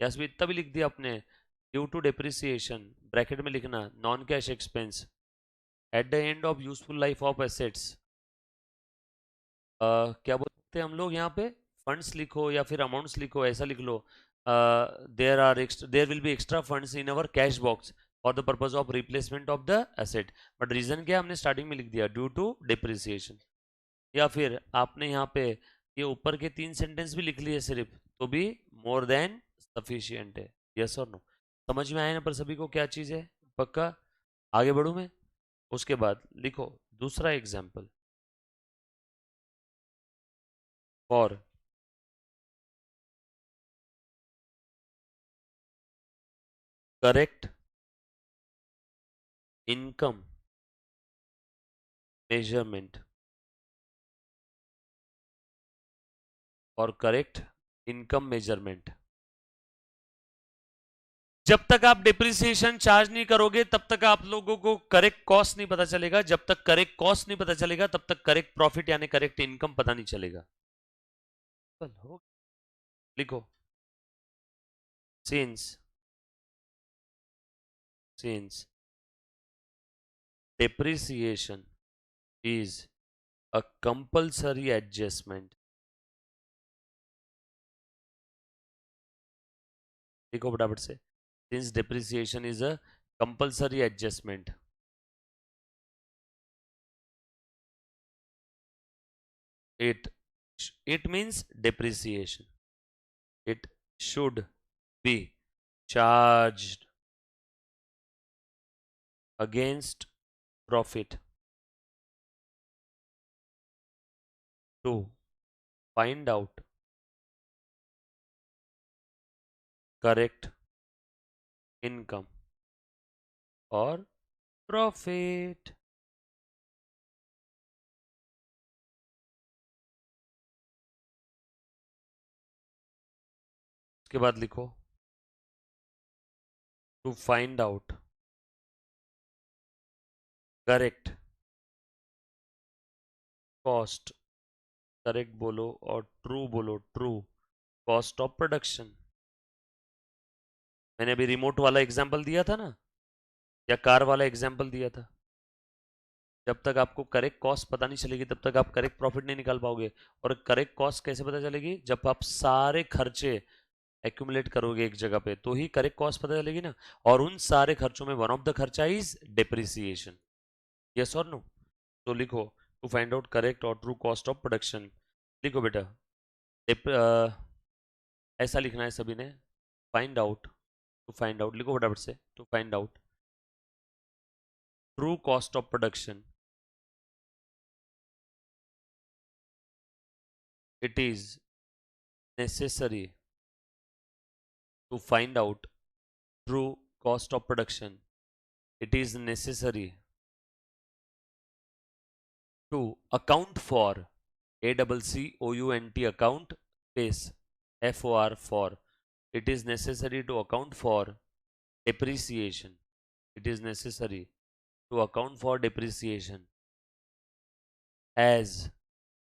Yes भी इतना भी लिख दिया आपने, due to depreciation bracket में लिखना non cash expense eight the end of useful life of assets. क्या बोलते हैं हम लोग यहाँ पे, फंड्स लिखो या फिर अमाउंट्स लिखो, ऐसा लिख लो, there will be extra funds in our cash box for the purpose of replacement of the asset. But reason क्या हमने स्टार्टिंग में लिख दिया, ड्यू टू डिप्रिसिएशन। या फिर आपने यहाँ पे ये ऊपर के 3 सेंटेंस भी लिख लिए सिर्फ, तो भी मोर देन सफिशियंट है। यस और नो? समझ में आया ना पर सभी को क्या चीज़ है? पक्का? आगे बढ़ूँ मैं? उसके बाद लिखो दूसरा example, for correct income measurement, और करेक्ट इनकम मेजरमेंट। जब तक आप डिप्रिसिएशन चार्ज नहीं करोगे तब तक आप लोगों को करेक्ट कॉस्ट नहीं पता चलेगा, जब तक करेक्ट कॉस्ट नहीं पता चलेगा तब तक करेक्ट प्रॉफिट यानी करेक्ट इनकम पता नहीं चलेगा। हो, लिखो, since since depreciation is a compulsory adjustment, देखो फटाफट से, since depreciation is a compulsory adjustment, it it means depreciation, it should be charged against profit to find out correct income or profit। उसके बाद लिखो to find out correct cost, correct बोलो और true बोलो, true cost of production. मैंने अभी remote वाला example दिया था ना, या कार वाला एग्जांपल दिया था, जब तक आपको करेक्ट कॉस्ट पता नहीं चलेगी तब तक आप करेक्ट प्रॉफिट नहीं निकाल पाओगे। और करेक्ट कॉस्ट कैसे पता चलेगी? जब आप सारे खर्चे एक्यूमुलेट करोगे एक जगह पे तो ही करेक्ट कॉस्ट पता चलेगी ना। और उन सारे खर्चों में वन ऑफ द खर्चा इज डेप्रिसिएशन। यस और नो? तो लिखो टू फाइंड आउट करेक्ट और ट्रू कॉस्ट ऑफ प्रोडक्शन। लिखो बेटा, ऐसा लिखना है सभी ने, find out, to find out, लिखो फटाफट से, to find out true cost of production it is necessary to find out true cost of production it is necessary to account for ACCOUNT account space FOR. It is necessary to account for depreciation. It is necessary to account for depreciation as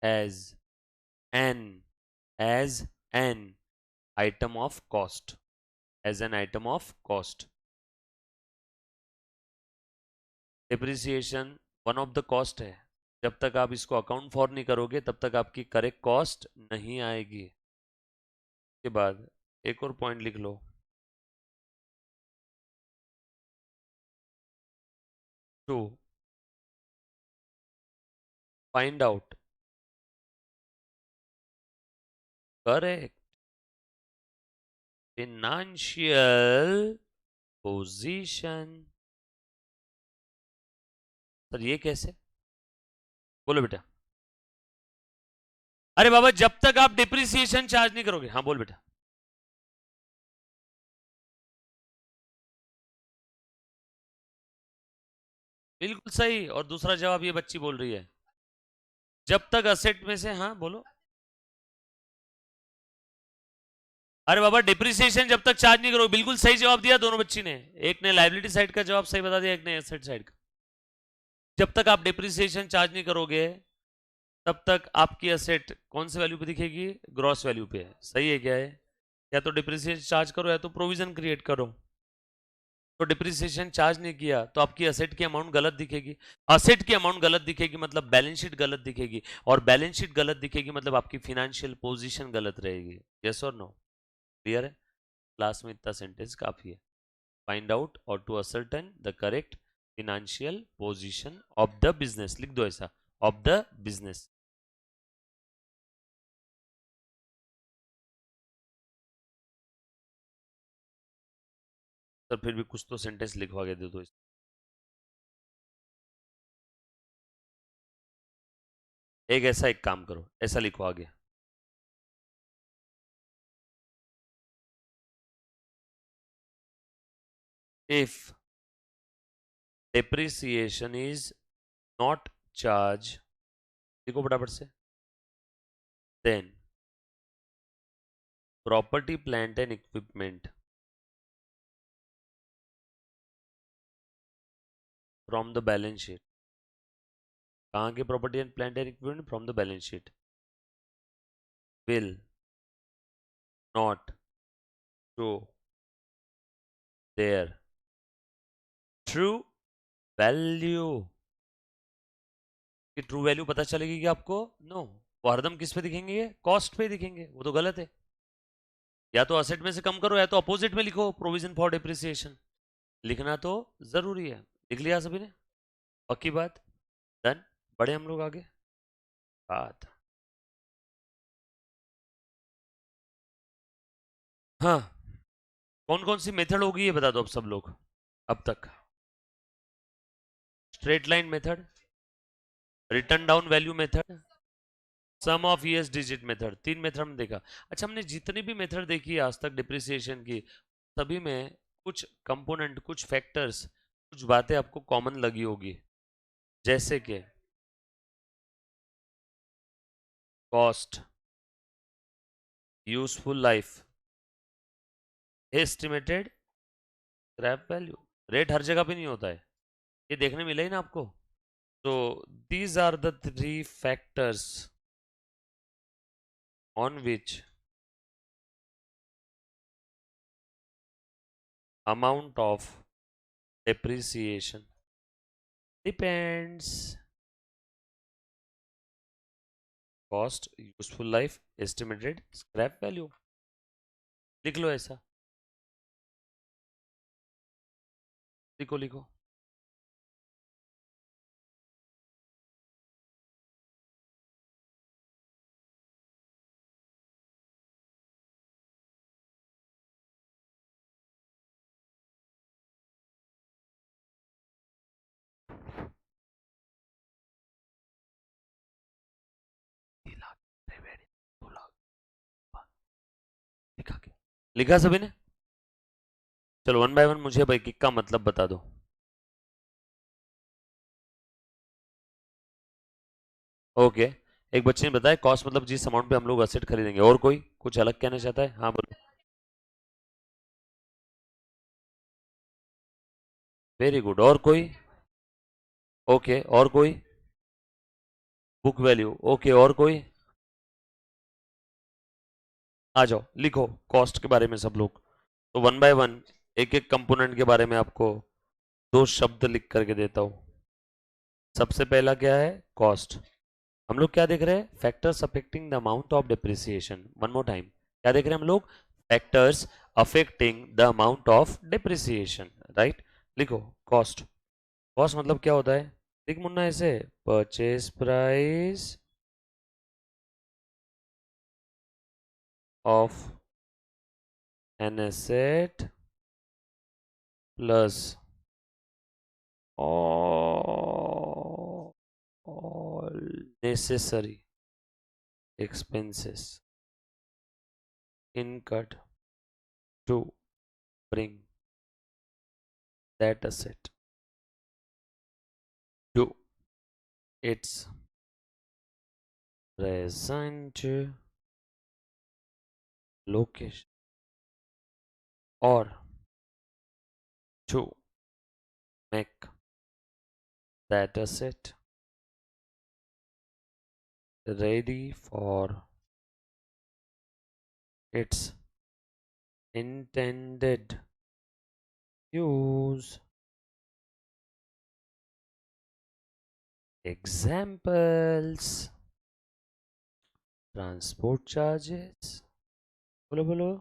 as an as an item of cost. As an item of cost. Depreciation one of the cost है. जब तक आप इसको account for नहीं करोगे तब तक आपकी करेक्ट कॉस्ट नहीं आएगी. के बाद एक और पॉइंट लिख लो. To find out correct financial position. Sir ये कैसे? बोलो बेटा. अरे बाबा जब तक आप डिप्रिसिएशन चार्ज नहीं करोगे. हाँ बोल बेटा. बिल्कुल सही. और दूसरा जवाब ये बच्ची बोल रही है जब तक असेट में से. हाँ बोलो. अरे बाबा डिप्रिसिएशन जब तक चार्ज नहीं करोगे. बिल्कुल सही जवाब दिया दोनों बच्ची ने. एक ने लाइबिलिटी साइड का जवाब सही बता दिया, एक ने एसेट साइड का. जब तक आप डिप्रिसिएशन चार्ज नहीं करोगे तब तक आपकी असेट कौन से वैल्यू पे दिखेगी? ग्रॉस वैल्यू पे. सही है क्या है? या तो डिप्रिसिएशन चार्ज करो या तो प्रोविजन क्रिएट करो. तो डिप्रिसिएशन चार्ज नहीं किया तो आपकी असेट की अमाउंट गलत दिखेगी. असेट की अमाउंट गलत दिखेगी मतलब बैलेंस शीट गलत दिखेगी. और बैलेंस शीट गलत दिखेगी मतलब आपकी फाइनेंशियल पोजीशन गलत रहेगी. यस और नो? क्लियर है? क्लास में इतना सेंटेंस काफी है. फाइंड आउट और to ascertain the correct financial position of the business. लिख दो ऐसा, ऑफ द बिजनेस. सर फिर भी कुछ तो सेंटेंस लिखवा के दे दो. एक ऐसा एक काम करो, ऐसा लिखो आगे. If depreciation is not charged, देखो फटाफट से, then property plant and equipment from the balance sheet. कहाँ के property and plant and equipment? From the balance sheet. Will not show their true value. कि ट्रू वैल्यू पता चलेगी कि आपको? नो. वो हरदम किस पे दिखेंगे? ये कॉस्ट पे दिखेंगे. वो तो गलत है. या तो असेट में से कम करो या तो अपोजिट में लिखो प्रोविजन फॉर डिप्रिसिएशन. लिखना तो जरूरी है. लिख लिया सभी ने? पक्की बात. डन. बढ़े हम लोग आगे. बात. हाँ कौन कौन सी मेथड होगी ये बता दो अब सब लोग अब तक. Straight line method, written down value method, sum of years digit method. 3 method हमने देखा. अच्छा हमने जितनी भी मेथड देखी है आज तक डिप्रिसिएशन की, सभी में कुछ कंपोनेंट, कुछ फैक्टर्स, कुछ बातें आपको कॉमन लगी होगी. जैसे कि cost, useful life, estimated scrap value. Rate हर जगह पे नहीं होता है, ये देखने मिला ही ना आपको. तो these are the 3 factors on which amount of depreciation depends. Cost, useful life, estimated scrap value. लिख लो ऐसा. लिखो लिखो. लिखा क्या? लिखा सभी ने? चलो वन बाय वन मुझे भाई किक का मतलब बता दो. ओके, एक बच्चे ने बताया कॉस्ट मतलब जिस अमाउंट पे हम लोग असेट खरीदेंगे। और कोई कुछ अलग कहना चाहता है? हाँ बोलो। Very good. और कोई? ओके, और कोई? Book value. ओके, और कोई? आ जाओ, लिखो कॉस्ट के बारे में सब लोग। तो वन बाय वन एक एक कंपोनेंट के बारे में आपको दो शब्द लिख करके देता हूं। सबसे पहला क्या है? कॉस्ट। हम लोग क्या देख रहे हैं? Factors affecting the amount of depreciation. One more time, क्या देख रहे हैं हम लोग? Factors affecting the amount of depreciation, right. लिखो कॉस्ट। कॉस्ट मतलब क्या होता है? देख मुन्ना, ऐसे purchase price of an asset plus all necessary expenses incurred to bring that asset to its present location or to make that asset ready for its intended use. Examples: transport charges, बोलो बोलो,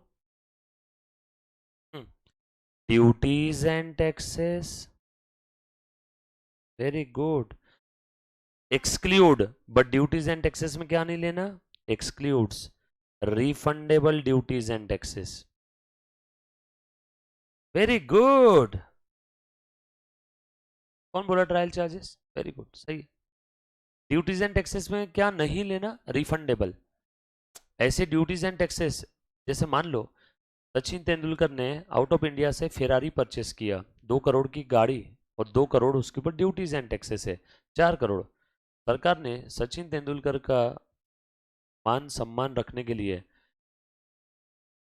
duties and taxes, very good, exclude, but duties and taxes में क्या नहीं लेना? excludes refundable duties and taxes, very good। कौन बोला trial charges? Very good, सही है। ड्यूटीज एंड टैक्सेस में क्या नहीं लेना? रिफंडेबल। ऐसे ड्यूटीज एंड टैक्सेस, जैसे मान लो सचिन तेंदुलकर ने आउट ऑफ इंडिया से फेरारी परचेस किया, 2 करोड़ की गाड़ी, और 2 करोड़ उसके ऊपर ड्यूटीज एंड टैक्सेस है, 4 करोड़। सरकार ने सचिन तेंदुलकर का मान सम्मान रखने के लिए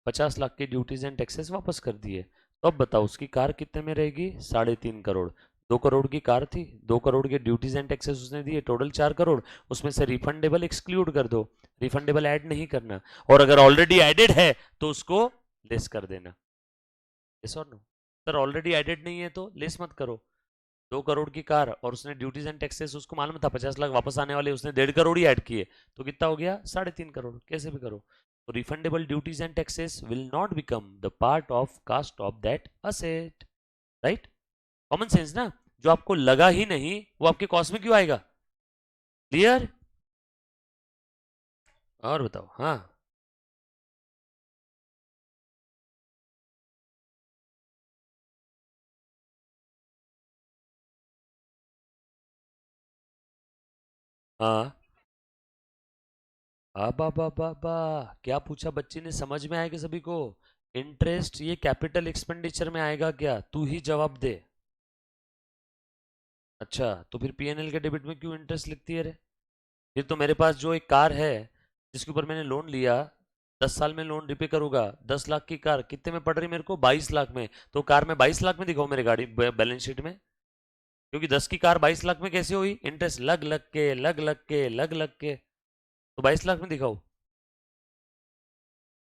50 लाख की ड्यूटीज एंड टैक्सेस वापस कर दिए। तो अब बताओ उसकी कार कितने में रहेगी? 3.5 करोड़। 2 करोड़ की कार थी, 2 करोड़ के ड्यूटीज एंड टैक्सेस उसने दिए, टोटल 4 करोड़। उसमें से रिफंडेबल एक्सक्लूड कर दो, रिफंडेबल ऐड नहीं करना, और अगर ऑलरेडी एडेड है तो उसको लेस कर देना। यस और नो? सर ऑलरेडी एडेड नहीं है तो लेस मत करो। 2 करोड़ की कार और उसने ड्यूटीज एंड टैक्सेस, उसको मालूम था 50 लाख वापस आने वाले, उसने 1.5 करोड़ ही ऐड किए, तो कितना हो गया? 3.5 करोड़। कैसे भी करो। तो refundable duties and taxes will not become the part of cost of that asset, right. Common sense ना? जो आपको लगा ही नहीं वो आपके कॉस्ट में क्यों आएगा? क्लियर? और बताओ। हाँ हाँ। बा बा बा बा, क्या पूछा बच्ची ने? समझ में आएगा सभी को? इंटरेस्ट ये कैपिटल एक्सपेंडिचर में आएगा क्या? तू ही जवाब दे। अच्छा, तो फिर पीएनएल के डेबिट में क्यों इंटरेस्ट लिखती है रे? फिर तो मेरे पास जो एक कार है जिसके ऊपर मैंने लोन लिया, 10 साल में लोन रिपे करूंगा, 10 लाख की कार कितने में पड़ रही मेरे को? 22 लाख में। तो कार में 22 लाख में दिखाओ मेरे गाड़ी बैलेंस शीट में? क्योंकि 10 की कार 22 लाख में कैसे हुई? इंटरेस्ट लग लग के लग लग के लग लग के, तो 22 लाख में दिखाओ।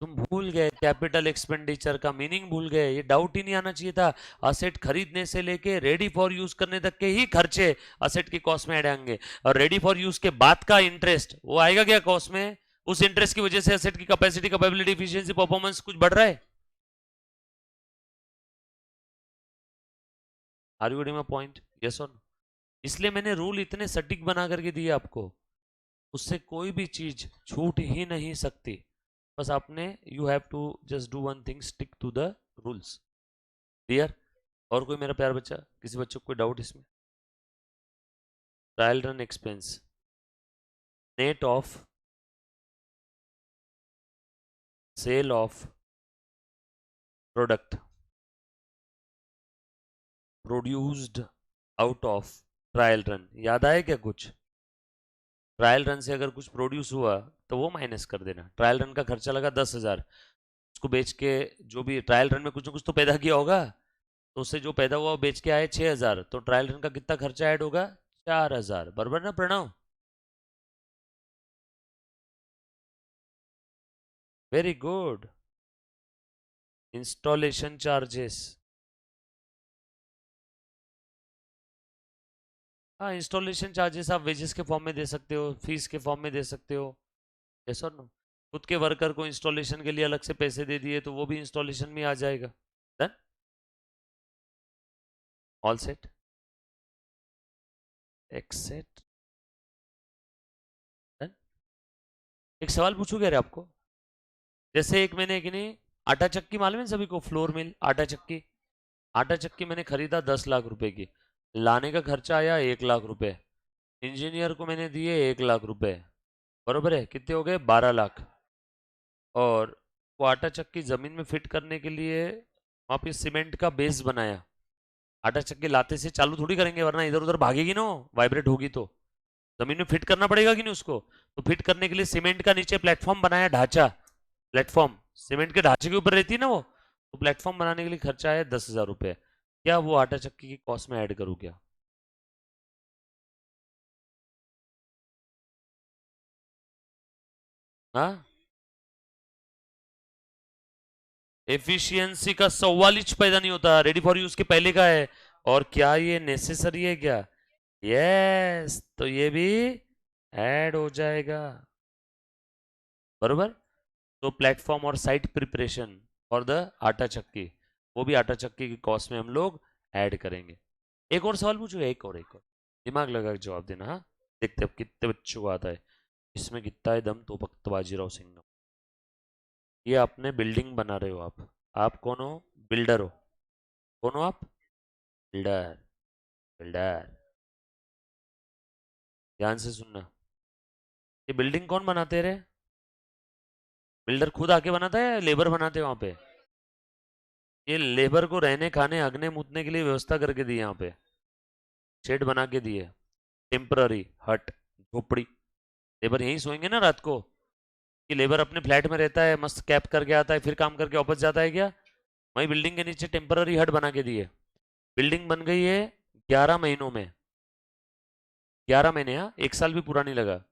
तुम भूल गए कैपिटल एक्सपेंडिचर का मीनिंग, भूल गए। ये डाउट ही नहीं आना चाहिए था। असेट खरीदने से लेके रेडी फॉर यूज करने तक के ही खर्चे असेट की कॉस्ट में ऐड आएंगे, और रेडी फॉर यूज के बाद का इंटरेस्ट वो आएगा क्या कॉस्ट में? उस इंटरेस्ट की वजह से असेट की कैपेसिटी, कैपेबिलिटी, एफिशिएंसी, परफॉर्मेंस कुछ बढ़ रहा है? Are you getting my point? Yes और नो? इसलिए मैंने रूल इतने सटीक बना करके दिए आपको, उससे कोई भी चीज छूट ही नहीं सकती। बस आपने you have to just do one thing, stick to the rules. Clear? और कोई मेरा प्यार बच्चा, किसी बच्चे को कोई डाउट इसमें? Trial run expense net of sale of product produced out of trial run, याद आया क्या कुछ? ट्रायल रन से अगर कुछ प्रोड्यूस हुआ तो वो माइनस कर देना। ट्रायल रन का खर्चा लगा 10,000, उसको बेच के जो भी ट्रायल रन में कुछ ना कुछ तो पैदा किया होगा, तो उससे जो पैदा हुआ वो बेच के आए 6,000, तो ट्रायल रन का कितना खर्चा ऐड होगा? 4,000। बराबर ना Pranav? Very good. Installation charges. हाँ, इंस्टॉलेशन चार्जेस आप वेजेस के फॉर्म में दे सकते हो, फीस के फॉर्म में दे सकते हो। यस और नो? खुद के वर्कर को इंस्टॉलेशन के लिए अलग से पैसे दे दिए तो वो भी इंस्टॉलेशन में आ जाएगा। डन? All set? एक्सेट? डन? एक सवाल पूछूं क्या रे आपको? जैसे एक मैंने कि नहीं, आटा चक्की मालूम है सभी को, फ्लोर मिल आटा चक्की। आटा चक्की मैंने खरीदा 10 लाख रुपए की, लाने का खर्चा आया 1 लाख रुपए, इंजीनियर को मैंने दिए 1 लाख रुपए, बरोबर है? कितने हो गए? 12 लाख। और वो आटा चक्की जमीन में फिट करने के लिए वहां पे सीमेंट का बेस बनाया। आटा चक्की लाते से चालू थोड़ी करेंगे, वरना इधर उधर भागेगी ना, वाइब्रेट होगी तो। जमीन में फिट करना पड़ेगा कि नहीं उसको? तो फिट करने के लिए सीमेंट का नीचे प्लेटफॉर्म बनाया, ढांचा, प्लेटफॉर्म सीमेंट के ढांचे के ऊपर रहती है ना वो, तो प्लेटफॉर्म बनाने के लिए खर्चा है 10,000 रुपए। क्या वो आटा चक्की की कॉस्ट में ऐड करूँ क्या? हाँ, एफिशिएंसी का सवाल ही पैदा नहीं होता, रेडी फॉर यूज के पहले का है। और क्या ये नेसेसरी है क्या? यस, तो ये भी ऐड हो जाएगा। बरोबर? तो प्लेटफॉर्म और साइट प्रिपरेशन फॉर द आटा चक्की, वो भी आटा चक्की की कॉस्ट में हम लोग ऐड करेंगे। एक और सवाल पूछो, एक और दिमाग लगा के जवाब देना। हाँ, देखते अब कितने बच्चों को आता है, इसमें कितना है दम, तो बाजीराव सिंह। ये आपने बिल्डिंग बना रहे हो, आप कौन हो? बिल्डर हो। कौन हो आप? बिल्डर। बिल्डर, ध्यान से सुनना। ये बिल्डिंग कौन बनाते रहे? बिल्डर खुद आके बनाता है या लेबर बनाते हैं वहां पे? ये लेबर को रहने खाने हगने मूतने के लिए व्यवस्था करके दी यहाँ पे, शेड बना के दिए, टेम्पररी हट, झोपड़ी। लेबर यहीं सोएंगे ना रात को? कि लेबर अपने फ्लैट में रहता है, मस्त कैप करके आता है, फिर काम करके वापस जाता है क्या? वही बिल्डिंग के नीचे टेम्पररी हट बना के दिए। बिल्डिंग बन गई है 11 महीनों में। 11 महीने, हाँ, 1 साल भी पूरा नहीं लगा।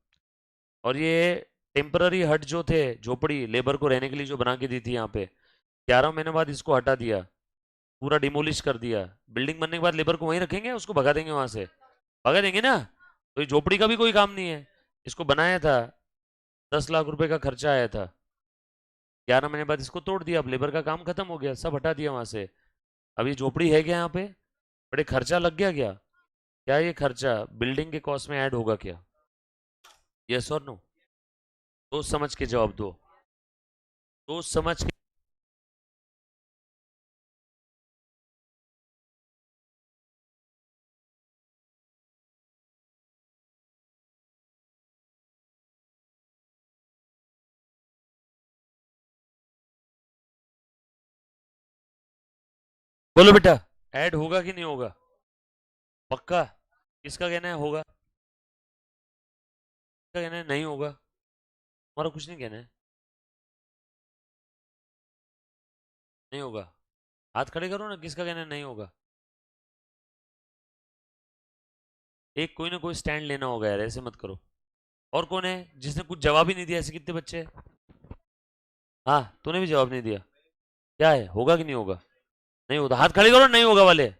और ये टेम्पररी हट जो थे, झोपड़ी, लेबर को रहने के लिए जो बना के दी थी यहाँ पे, 11 महीने बाद इसको हटा दिया, पूरा डिमोलिश कर दिया। बिल्डिंग बनने के बाद लेबर को वहीं रखेंगे, उसको भगा देंगे वहां से? भगा देंगे ना? तो ये झोपड़ी का भी कोई काम नहीं है। इसको बनाया था, 10 लाख रुपए का खर्चा आया था, 11 महीने बाद इसको तोड़ दिया, अब लेबर का काम खत्म हो गया, सब हटा दिया वहां से। अब ये झोपड़ी है क्या यहाँ पे? बड़े खर्चा लग गया क्या? क्या ये खर्चा बिल्डिंग के कॉस्ट में ऐड होगा क्या? यस और नो? सोच समझ के जवाब दो, सोच समझ के। बोलो बेटा, ऐड होगा कि नहीं होगा? पक्का? किसका कहना है होगा? किसका कहना है नहीं होगा? हमारा कुछ नहीं कहना है, नहीं होगा। हाथ खड़े करो ना, किसका कहना है नहीं होगा? एक कोई ना कोई स्टैंड लेना होगा यार, ऐसे मत करो। और कौन है जिसने कुछ जवाब ही नहीं दिया? ऐसे कितने बच्चे हैं? हाँ, तूने भी जवाब नहीं दिया। क्या है, होगा कि नहीं होगा? नहीं होता, हाथ खड़े करो, नहीं होगा वाले।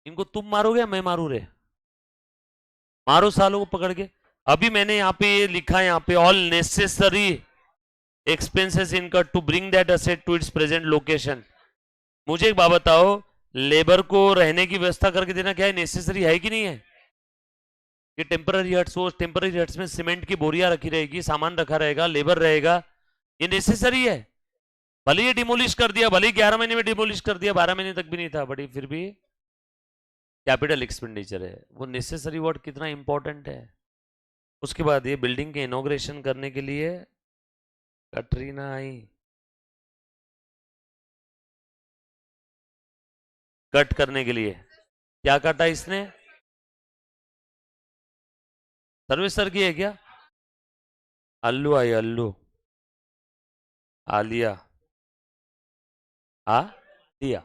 इनको तुम मारोगे या मैं मारू रे? मारो सालों को पकड़ के। अभी मैंने यहाँ पे ये लिखा है, यहाँ पे all necessary expenses incur to bring that asset to its present location. मुझे एक बात बताओ, लेबर को रहने की व्यवस्था करके देना क्या है, नेसेसरी है कि नहीं है? ये टेम्पररी हट्स, वो टेम्पररी हट्स में सीमेंट की बोरियां रखी रहेगी, सामान रखा रहेगा, लेबर रहेगा, ये नेसेसरी है? भले ये डिमोलिश कर दिया, भले ही 11 महीने में डिमोलिश कर दिया, 12 महीने तक भी नहीं था, बट फिर भी कैपिटल एक्सपेंडिचर है। वो नेसेसरी वर्ड कितना इंपॉर्टेंट है। उसके बाद ये बिल्डिंग के इनॉग्रेशन करने के लिए कटरीना आई, कट करने के लिए। क्या काटा इसने? सर्विस सर की है क्या? अल्लू आई, अल्लू, आलिया, आ दिया,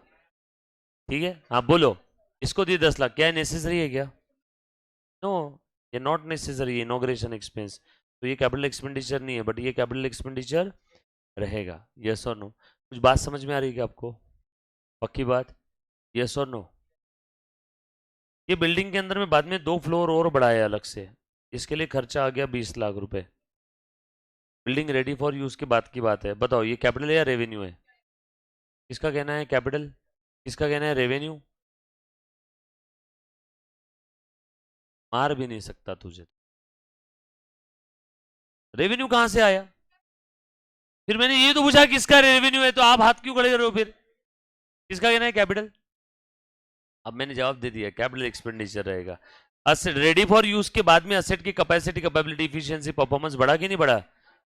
ठीक है, हाँ बोलो। इसको दिए 10 लाख, क्या नेसेसरी है क्या? नो, ये नॉट नेसेसरी, इनॉग्रेशन एक्सपेंस, तो ये कैपिटल एक्सपेंडिचर नहीं है, बट ये कैपिटल एक्सपेंडिचर रहेगा। यस और नो? कुछ बात समझ में आ रही है क्या आपको? पक्की बात? यस और नो? ये बिल्डिंग के अंदर में बाद में 2 फ्लोर और बढ़ाया अलग से, इसके लिए खर्चा आ गया 20 लाख रुपए। बिल्डिंग रेडी फॉर यूज के बाद की बात है, बताओ ये कैपिटल है या रेवेन्यू है? किसका कहना है कैपिटल, किसका कहना है रेवेन्यू? मार भी नहीं सकता तुझे। रेवेन्यू कहां से आया? फिर मैंने ये तो पूछा किसका रेवेन्यू है, तो आप हाथ क्यों खड़े कर रहे हो फिर? किसका कहना है कैपिटल? अब मैंने जवाब दे दिया, कैपिटल एक्सपेंडिचर रहेगा। असेट रेडी फॉर यूज के बाद में असेट की कैपेसिटी, कैपेबिलिटी, इफिशियंसी, परफॉर्मेंस बढ़ा कि नहीं बढ़ा?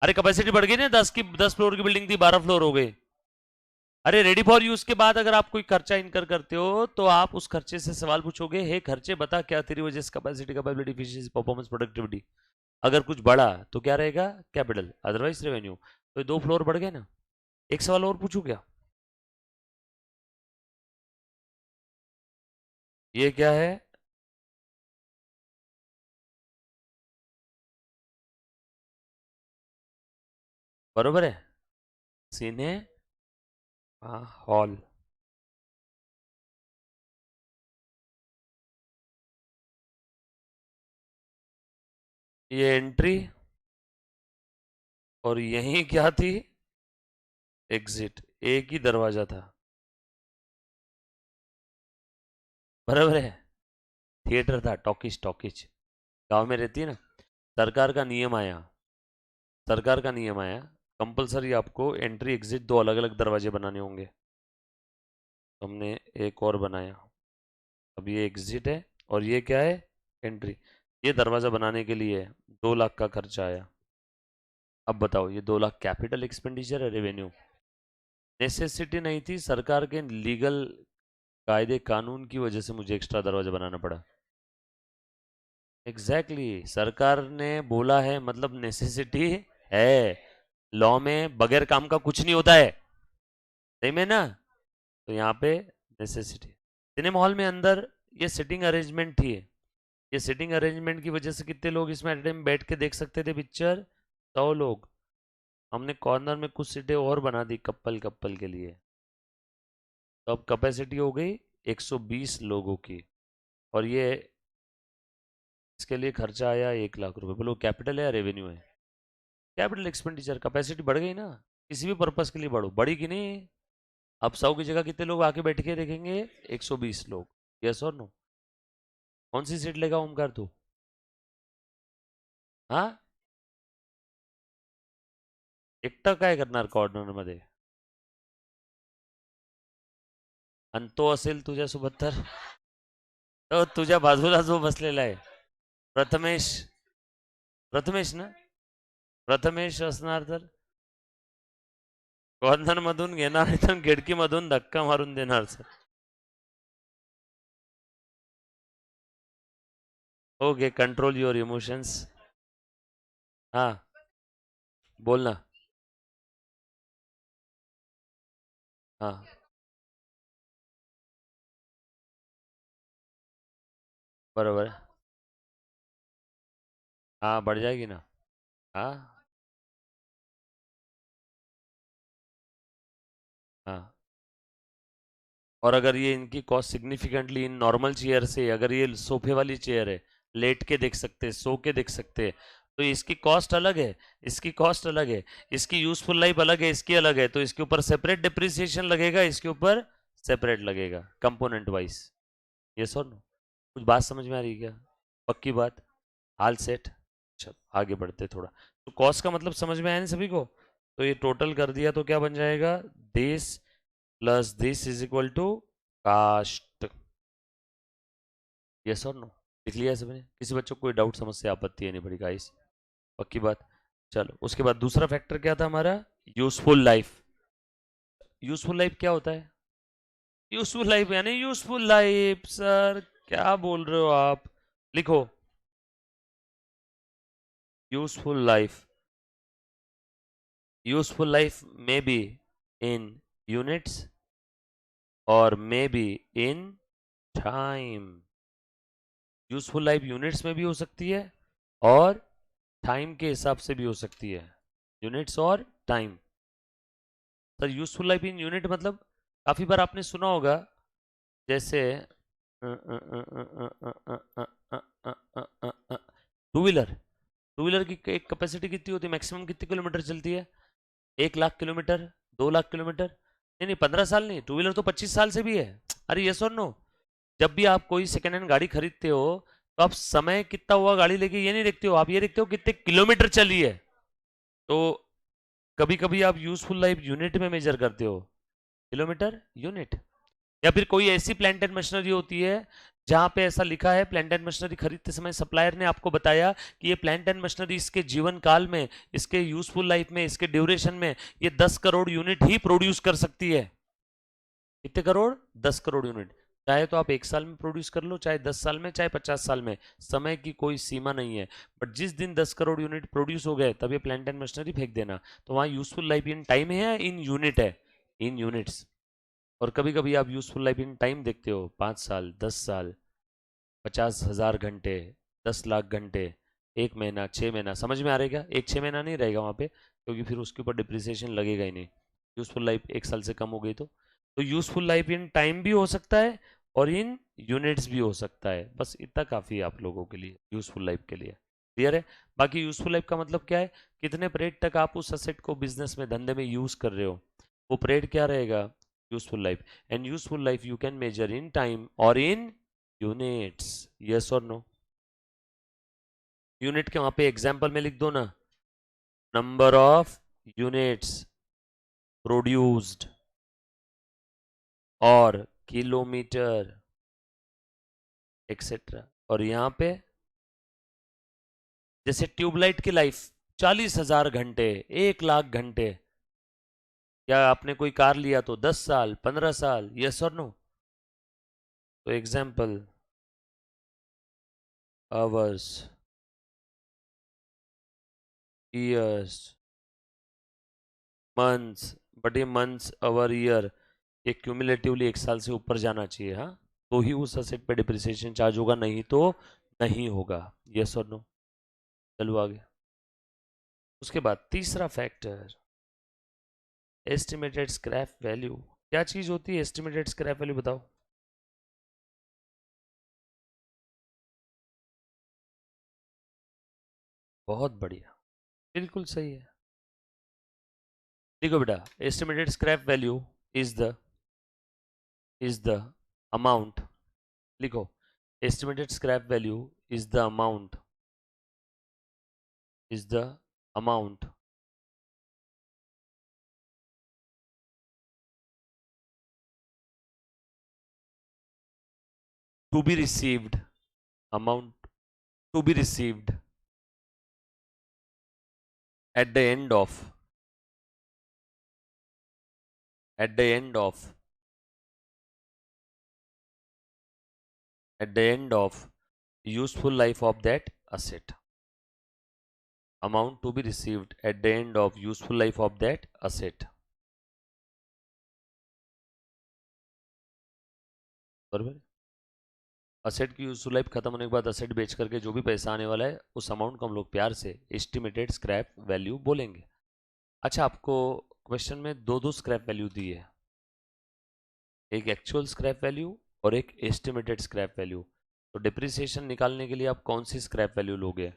अरे कैपेसिटी बढ़ गई ना, 10 फ्लोर की बिल्डिंग थी 12 फ्लोर हो गए। अरे रेडी फॉर यूज के बाद अगर आप कोई खर्चा इनकर करते हो तो आप उस खर्चे से सवाल पूछोगे, हे खर्चे बता क्या तेरी वजह से capacity, capability, efficiency, performance, productivity. अगर कुछ बढ़ा तो क्या रहेगा? Capital, otherwise revenue. तो 2 फ्लोर बढ़ गए ना। एक सवाल और पूछू क्या? ये क्या है? बरोबर है, सीने हॉल। ये एंट्री, और यही क्या थी? एग्जिट। एक ही दरवाजा था, बराबर है। थिएटर था, टॉकीज, टॉकीज। गांव में रहती है ना। सरकार का नियम आया, सरकार का नियम आया, कंपलसरी आपको एंट्री एग्जिट 2 अलग अलग दरवाजे बनाने होंगे। तो हमने एक और बनाया। अब ये एग्जिट है और ये क्या है? एंट्री। ये दरवाजा बनाने के लिए 2 लाख का खर्चा आया। अब बताओ ये 2 लाख कैपिटल एक्सपेंडिचर है रेवेन्यू? नेसेसिटी नहीं थी, सरकार के लीगल कायदे कानून की वजह से मुझे एक्स्ट्रा दरवाजा बनाना पड़ा। एग्जैक्टली exactly, सरकार ने बोला है मतलब नेसेसिटी है। लॉ में बगैर काम का कुछ नहीं होता है, सही में ना? तो यहाँ पे नेसेसिटी। सिनेमा हॉल में अंदर ये सिटिंग अरेंजमेंट थी, ये सिटिंग अरेंजमेंट की वजह से कितने लोग इसमें एट ए टाइम बैठ के देख सकते थे पिक्चर? 100 लोग। हमने कॉर्नर में कुछ सीटें और बना दी कपल कपल के लिए, तो अब कैपेसिटी हो गई 120 लोगों की। और ये इसके लिए खर्चा आया 1 लाख रुपए। बोलो कैपिटल है या रेवेन्यू है? Capital expenditure. कैपेसिटी बढ़ गई ना, किसी भी पर्पस के लिए बढ़ो, बढ़ी कि नहीं? अब 100 की जगह कितने लोग आके बैठ के देखेंगे? 120 लोग। यस और नो? कौन सी सीट लेगा ओमकार तू? हाँ, एकटा काय करणार कॉर्नर मध्ये? आणि तो असेल तुझ्यासोबत तर तुझ्या बाजूला जो बसलेला आहे, प्रथमेश, प्रथमेश ना, प्रथमेश असणार तर कॉर्नर मधून घेणार नाही तर खिडकी मधून धक्का मारून देणार sir. Okay, control your emotions. हाँ, बोलना. हाँ, बरोबर है. हाँ, बढ़ जाएगी ना. हाँ. हाँ, और अगर ये इनकी cost significantly in normal chair से, अगर ये सोफे वाली चेयर है, लेट के देख सकते हैं, सो के देख सकते हैं, तो इसकी कॉस्ट अलग है, इसकी कॉस्ट अलग है, इसकी यूजफुल लाइफ अलग है, इसकी अलग है, तो इसके ऊपर सेपरेट डिप्रिसिएशन लगेगा, इसके ऊपर सेपरेट लगेगा कंपोनेंट वाइज. ये सर नो? कुछ बात समझ में आ रही है क्या? पक्की बात? हाल सेट. चल आगे बढ़ते थोड़ा. तो कॉस्ट का मतलब समझ में आया ना सभी को? तो ये टोटल कर दिया तो क्या बन जाएगा? This plus this is equal to cost. Yes और नो? लिख लिया सबने? किसी बच्चों को कोई डाउट, समस्या, आपत्ति है नहीं पड़ी गाइस? पक्की बात? चलो उसके बाद दूसरा फैक्टर क्या था हमारा? Useful life. यूजफुल लाइफ क्या होता है? यूजफुल लाइफ यानी यूजफुल लाइफ सर, क्या बोल रहे हो आप? लिखो. Useful life may be in units और may be in time. Useful life units में भी हो सकती है और टाइम के हिसाब से भी हो सकती है। यूनिट्स और time. Sir useful life in unit मतलब काफी बार आपने सुना होगा, जैसे टू व्हीलर टू व्हीलर की एक कैपेसिटी कितनी होती है, मैक्सिमम कितने किलोमीटर चलती है? 1 लाख किलोमीटर, 2 लाख किलोमीटर? नहीं नहीं, 15 साल नहीं, टू व्हीलर तो 25 साल से भी है। अरे यस और नो? जब भी आप कोई सेकेंड हैंड गाड़ी खरीदते हो तो आप समय कितना हुआ गाड़ी लेके ये नहीं देखते हो, आप ये देखते हो कितने किलोमीटर चली है। तो कभी कभी आप यूजफुल लाइफ यूनिट में मेजर करते हो, किलोमीटर यूनिट। या फिर कोई ऐसी प्लांट एंड मशीनरी होती है जहां पे ऐसा लिखा है, प्लांट एंड मशीनरी खरीदते समय सप्लायर ने आपको बताया कि ये प्लांट एंड मशीनरी इसके जीवन काल में, इसके यूजफुल लाइफ में, इसके ड्यूरेशन में ये 10 करोड़ यूनिट ही प्रोड्यूस कर सकती है। कितने करोड़? 10 करोड़ यूनिट। चाहे तो आप 1 साल में प्रोड्यूस कर लो, चाहे 10 साल में, चाहे 50 साल में, समय की कोई सीमा नहीं है। बट जिस दिन 10 करोड़ यूनिट प्रोड्यूस हो गए तब ये प्लांट एंड मशीनरी फेंक देना। तो वहां यूजफुल लाइफ इन टाइम है या इन यूनिट है? इन यूनिट्स। और कभी कभी आप यूजफुल लाइफ इन टाइम देखते हो, 5 साल, 10 साल, 50,000 घंटे, 10 लाख घंटे, 1 महीना, 6 महीना। समझ में आ रहेगा? 1 6 महीना नहीं रहेगा वहां पे, क्योंकि फिर उसके ऊपर डिप्रिसिएशन लगेगा ही नहीं। यूजफुल लाइफ 1 साल से कम हो गई तो यूजफुल लाइफ इन टाइम भी हो सकता है और इन यूनिट्स भी हो सकता है। बस इतना काफी है आप लोगों के लिए, यूजफुल लाइफ के लिए। क्लियर है? बाकी यूजफुल लाइफ का मतलब क्या है? कितने पीरियड तक आप उस असेट को बिजनेस में, धंधे में यूज कर रहे हो, वो पीरियड क्या रहेगा? Useful life. And useful life you can measure in time और इन यूनिट्स। यस और नो? यूनिट के वहां पे एग्जाम्पल में लिख दो ना, नंबर ऑफ यूनिट्स प्रोड्यूस्ड और किलोमीटर एक्सेट्रा। और यहां पे जैसे ट्यूबलाइट की लाइफ 40,000 घंटे, 1 लाख घंटे। या आपने कोई कार लिया तो 10 साल, 15 साल। यस और नो? तो example, hours, years, months. But ये मंथ्स, आवर, ईयर ये क्यूमुलेटिवली 1 साल से ऊपर जाना चाहिए, हाँ, तो ही उस असेट पे डिप्रिसिएशन चार्ज होगा, नहीं तो नहीं होगा। यस और नो? चलो आगे। उसके बाद तीसरा फैक्टर, एस्टिमेटेड स्क्रैप वैल्यू। क्या चीज होती है एस्टिमेटेड स्क्रैप वैल्यू, बताओ? बहुत बढ़िया, बिल्कुल सही है। देखो बेटा, estimated scrap value is the amount, लिखो, estimated scrap value is the amount, is the amount to be received, amount to be received at the end of at the end of at the end of useful life of that asset, amount to be received at the end of useful life of that asset। बराबर। Asset की useful life खत्म होने के बाद asset बेच करके जो भी पैसा आने वाला है उस अमाउंट को हम लोग प्यार से एस्टिमेटेड स्क्रैप वैल्यू बोलेंगे। अच्छा, आपको क्वेश्चन में दो दो स्क्रैप वैल्यू दी है, एक एक्चुअल स्क्रैप वैल्यू और एक एस्टिमेटेड स्क्रैप वैल्यू। तो डिप्रिसिएशन निकालने के लिए आप कौन सी स्क्रैप वैल्यू लोगे?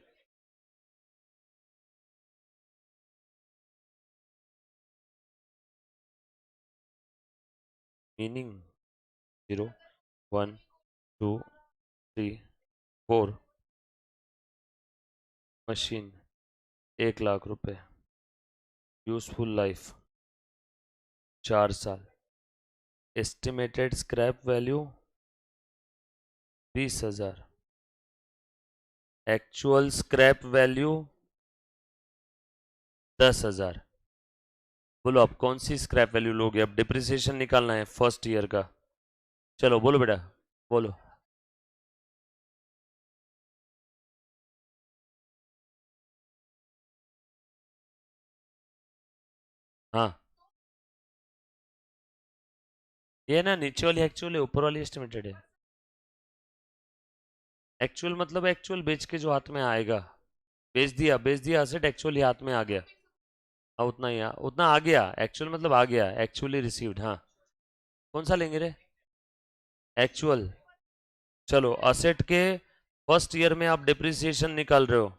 मीनिंग 0, 1, 2, 3, 4, मशीन 1 लाख रुपए, यूजफुल लाइफ 4 साल, estimated scrap value 20,000, actual scrap value 10,000। बोलो आप कौन सी स्क्रैप वैल्यू लोगे? अब डिप्रिसिएशन निकालना है फर्स्ट ईयर का। चलो बोलो बेटा, बोलो। हाँ, ये ना नीचे वाली एक्चुअल है, ऊपर वाली एस्टिमेटेड है। एक्चुअल मतलब एक्चुअल बेच के जो हाथ में आएगा, बेच दिया असेट, एक्चुअली हाथ में आ गया। हाँ उतना ही, उतना आ गया, एक्चुअल मतलब आ गया, एक्चुअली रिसीव्ड। हाँ, कौन सा लेंगे रे? एक्चुअल। चलो, असेट के फर्स्ट ईयर में आप डिप्रिसिएशन निकाल रहे हो।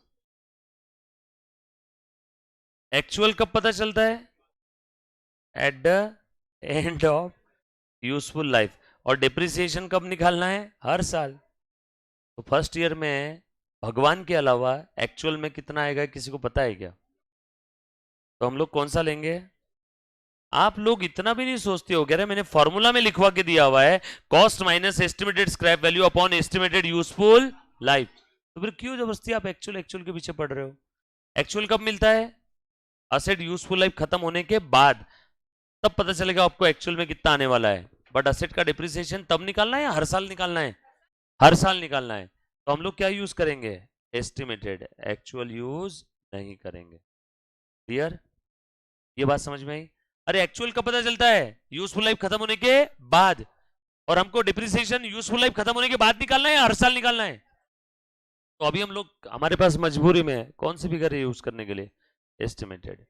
एक्चुअल कब पता चलता है? Eight the end of useful life. और डिप्रिसिएशन कब निकालना है? हर साल। तो फर्स्ट ईयर में भगवान के अलावा एक्चुअल में कितना आएगा किसी को पता है क्या? तो हम लोग कौन सा लेंगे? आप लोग इतना भी नहीं सोचते हो क्या? मैंने फॉर्मूला में लिखवा के दिया हुआ है, cost minus estimated scrap value upon estimated useful life. तो फिर क्यों जबरदस्ती आप एक्चुअल एक्चुअल के पीछे पड़ रहे हो? एक्चुअल कब मिलता है? असेट यूजफुल लाइफ खत्म होने के बाद। तब पता चलेगा आपको एक्चुअल में कितना आने वाला है। बट असेट का डिप्रिसिएशन तब निकालना है या हर साल निकालना है? हर साल निकालना है। तो हम लोग क्या यूज करेंगे? एस्टिमेटेड, एक्चुअल यूज नहीं करेंगे। क्लियर? ये बात समझ में आई? अरे एक्चुअल का पता चलता है यूजफुल लाइफ खत्म होने के बाद, और हमको डिप्रिसिएशन यूजफुल लाइफ खत्म होने के बाद निकालना है या हर साल निकालना है? तो अभी हम लोग, हमारे पास मजबूरी में कौन सी फिगर यूज करने के लिए? एस्टिमेटेड।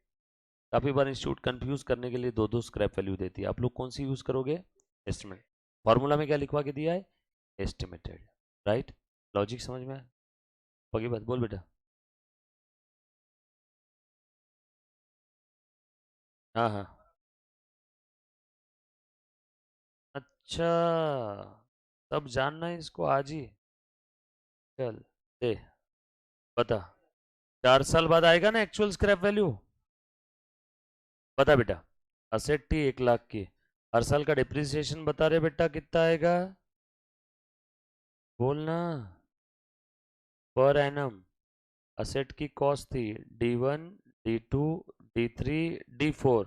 काफी बार इंस्टीट्यूट कंफ्यूज करने के लिए दो दो स्क्रैप वैल्यू देती है, आप लोग कौन सी यूज करोगे? एस्टिमेट। फॉर्मूला में क्या लिखवा के दिया है? एस्टिमेटेड। राइट? लॉजिक समझ में आया? पगी बात बोल बेटा। हाँ हाँ। अच्छा, तब जानना है इसको आज ही? चल, दे, बता। 4 साल बाद आएगा ना एक्चुअल स्क्रैप वैल्यू? बता बेटा। असेट थी 1 लाख की, हर साल का डिप्रिसिएशन बता रहे बेटा कितना आएगा? बोलना। Per annum. असेट की कॉस्ट थी D1, D2, D3, D4।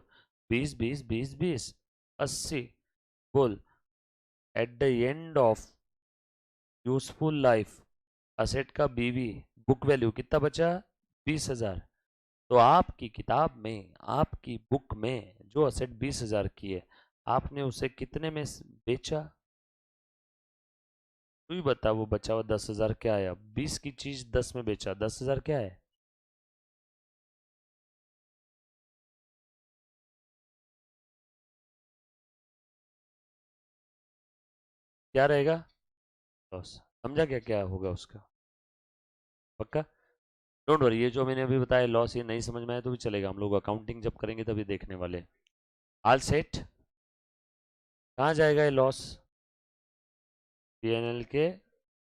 20 20 20 20, 80। बोल। Eight the end of useful life, asset का बीवी बुक वैल्यू कितना बचा? 20,000। तो आपकी किताब में, आपकी बुक में जो असेट 20,000 की है, आपने उसे कितने में बेचा? तू ही बता। वो बचा हुआ 10,000 क्या आया? 20 की चीज 10 में बेचा, 10,000 क्या है? क्या रहेगा? लॉस। समझा क्या क्या होगा उसका? पक्का? डोंट वरी, ये जो मैंने अभी बताया लॉस, ये नहीं समझ में आया तो भी चलेगा, हम लोग अकाउंटिंग जब करेंगे तभी देखने वाले। All set? कहाँ जाएगा ये लॉस? पीएनएल के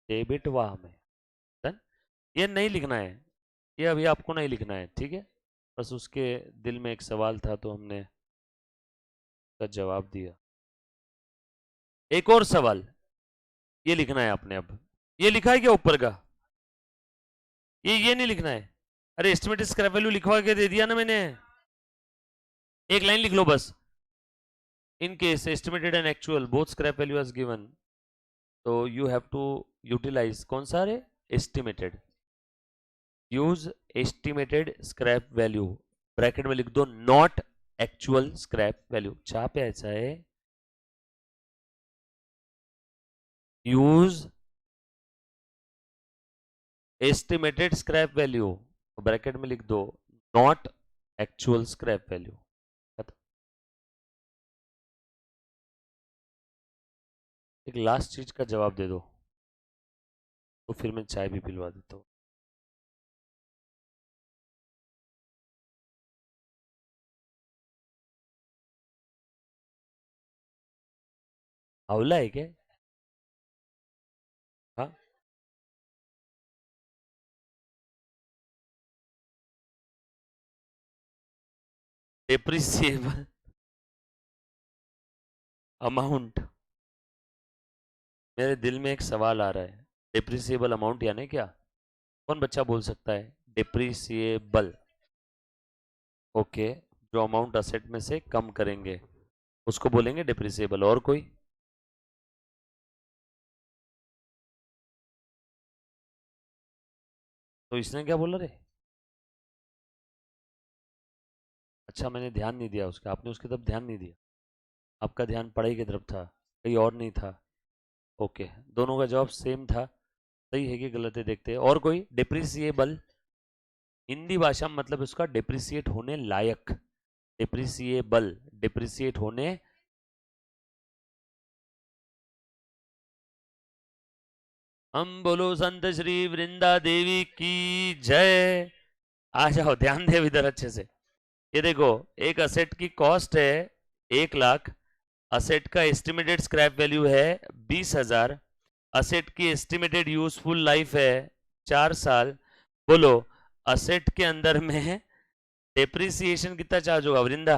डेबिट वाह में। डन? ये नहीं लिखना है, ये अभी आपको नहीं लिखना है, ठीक है? बस उसके दिल में एक सवाल था तो हमने उसका जवाब दिया। एक और सवाल, ये लिखना है आपने अब। ये लिखा है क्या ऊपर का? ये नहीं लिखना है। अरे एस्टिमेटेड स्क्रैप वैल्यू लिखवा के दे दिया ना मैंने। एक लाइन लिख लो बस। In case estimated and actual both scrap value as given, तो यू हैव टू यूटिलाइज कौन सा रे? Estimated. Use estimated scrap value, bracket में लिख दो नॉट एक्चुअल स्क्रैप वैल्यू। छाप ऐसा है, use estimated scrap value, bracket में लिख दो नॉट एक्चुअल स्क्रैप वैल्यू। एक लास्ट चीज का जवाब दे दो, तो फिर मैं चाय भी पिलवा देता हूँ। आंवला है क्या? हाँ। Depreciable amount. मेरे दिल में एक सवाल आ रहा है, डिप्रिसिएबल अमाउंट यानी क्या? कौन बच्चा बोल सकता है? डिप्रिसिएबल। ओके, जो अमाउंट असेट में से कम करेंगे उसको बोलेंगे डिप्रिसिएबल। और कोई? तो इसने क्या बोला रे? अच्छा मैंने ध्यान नहीं दिया उसका, आपने उसकी तरफ ध्यान नहीं दिया, आपका ध्यान पढ़ाई की तरफ था, कहीं और नहीं था। ओके, दोनों का जवाब सेम था। सही है कि गलत है देखते हैं। और कोई? डिप्रिसिएबल हिंदी भाषा में मतलब उसका डिप्रिसिएट होने लायक। डिप्रिसिएबल, डिप्रिसिएट होने। हम बोलो संत श्री वृंदा देवी की जय। आ जाओ, ध्यान दे इधर अच्छे से। ये देखो, एक असेट की कॉस्ट है 1 लाख, असेट का एस्टिमेटेड स्क्रैप वैल्यू है 20,000, असेट की एस्टिमेटेड यूजफुल लाइफ है 4 साल। बोलो असेट के अंदर में डेप्रिसिएशन कितना चार्ज होगा वृंदा?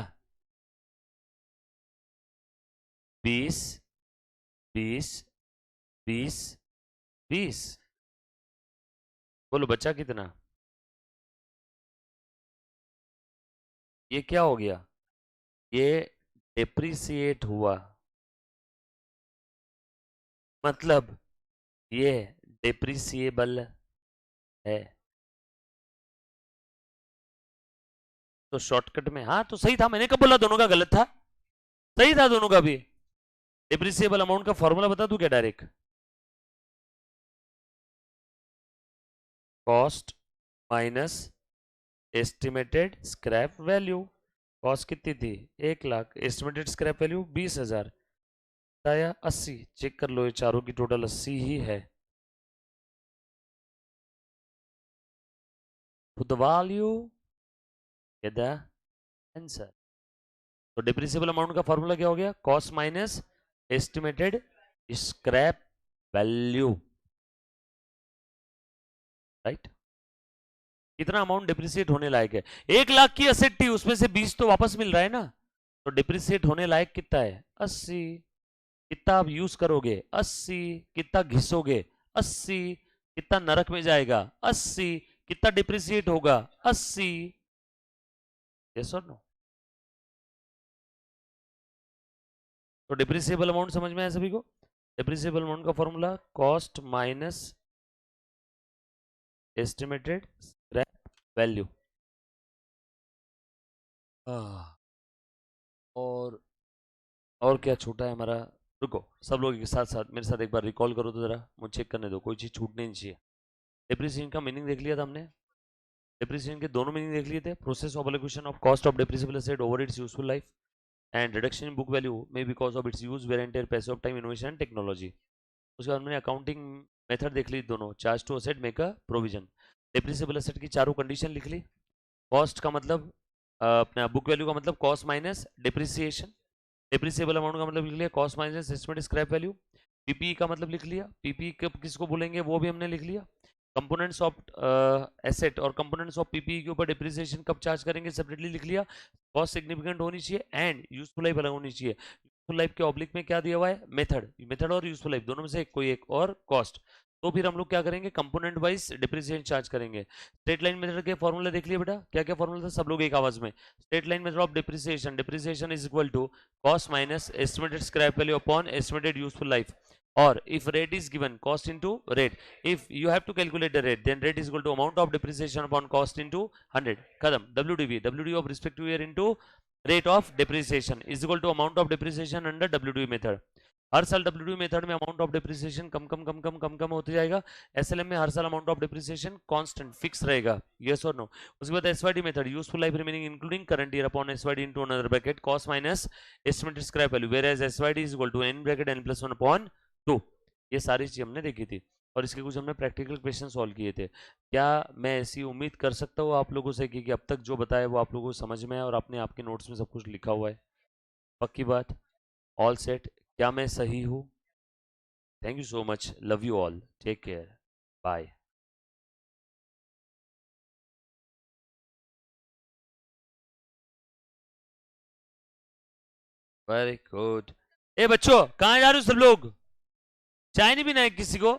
20, 20, 20, 20। बोलो बचा कितना? ये क्या हो गया? ये डेप्रिसिएट हुआ, मतलब ये डेप्रिसिएबल है। तो शॉर्टकट में, हाँ तो सही था, मैंने कब बोला दोनों का गलत था? सही था दोनों का भी। डिप्रिसिएबल अमाउंट का फॉर्मूला बता दूं क्या direct? Cost minus estimated scrap value. Cost कितनी थी? 1 लाख, एस्टिमेटेड स्क्रैप वैल्यू 20,000, या 80। चेक कर लो, ये चारों की टोटल 80 ही है। Put the value, get the answer। तो डिप्रिसिएबल अमाउंट का फॉर्मूला क्या हो गया? Cost minus estimated scrap value, right. कितना अमाउंट डिप्रिसिएट होने लायक है? 1 लाख की असेट थी, उसमें से 20 तो वापस मिल रहा है ना, तो डिप्रिसिएट होने लायक कितना है? 80। कितना आप यूज करोगे? 80। कितना घिसोगे? 80। कितना नरक में जाएगा? 80। कितना डिप्रिसिएट होगा? 80। यस और नो? तो डिप्रिसिएबल अमाउंट समझ में आया सभी को? डिप्रिसिएबल अमाउंट का formula cost minus estimated scrap value. और और क्या छूटा है हमारा? रुको, सब लोग एक साथ साथ मेरे साथ एक बार रिकॉल करो तो जरा, मुझे चेक करने दो, कोई चीज छूटनी नहीं चाहिए। डिप्रिसिएशन का मीनिंग देख लिया था हमने। डिप्रिसिएशन के दोनों मीनिंग देख लिए थे। Process of allocation of cost of depreciable asset over its useful life and reduction in book value may because of its use, wear and tear, passage of time, innovation and technology. उसके बाद मैंने accounting method देख ली दोनों, charge to asset, make a provision. Depreciable asset की चारों condition लिख ली। Cost का मतलब अपना बुक वैल्यू का मतलब cost minus depreciation. Depreciable amount का मतलब लिख लिया cost minus estimated scrap value. PPE का मतलब लिख लिया, पीपीई कब किसको बोलेंगे वो भी हमने लिख लिया। कंपोनेंट्स ऑफ एसेट और कंपोनेंट्स ऑफ पीपीई के ऊपर डिप्रिसिएशन कब चार्ज करेंगे सेपरेटली लिख लिया। कॉस्ट सिग्निफिकेंट होनी चाहिए एंड यूजफुल लाइफ अलग होनी चाहिए। यूजफुल लाइफ के ऑब्लिक में क्या दिया हुआ है? मेथड। मेथड और यूजफुल लाइफ दोनों में से कोई एक, और कॉस्ट। तो फिर हम लोग क्या करेंगे? कंपोनेंट वाइज डिप्रिसिएशन चार्ज करेंगे। स्ट्रेट लाइन मेथड के फॉर्मूला देख लिया बेटा, क्या क्या फॉर्मूला था? सब लोग एक आवाज में। Straight line method of depreciation, depreciation is equal to cost minus estimated scrap value upon estimated useful life, or if rate is given, cost into rate. If you have to calculate the rate, then rate is equal to amount of depreciation upon cost into 100, kadam WDV, WDV of respective year into rate of depreciation is equal to amount of depreciation under WDV method। हर साल WDV method में amount of depreciation कम कम कम कम कम कम होते जाएगा। एसएलएम में हर साल amount of depreciation constant fix रहेगा। यस और नो? उसके बाद SYD method, useful life remaining including current year upon SYD into another bracket cost minus estimated scrap value, whereas SYD is equal to N bracket N plus 1 upon 2। ये सारी चीज हमने देखी थी और इसके कुछ हमने प्रैक्टिकल क्वेश्चन सॉल्व किए थे। क्या मैं ऐसी उम्मीद कर सकता हूँ आप लोगों से कि अब तक जो बताया वो आप लोगों को समझ में है और आपने आपके नोट्स में सब कुछ लिखा हुआ है? पक्की बात? All set? क्या मैं सही हूँ? Thank you so much. Love you all. Take care. Bye. Very good. ए बच्चों, कहाँ जा रहे हो सब लोग? चाय नहीं पीना है किसी को?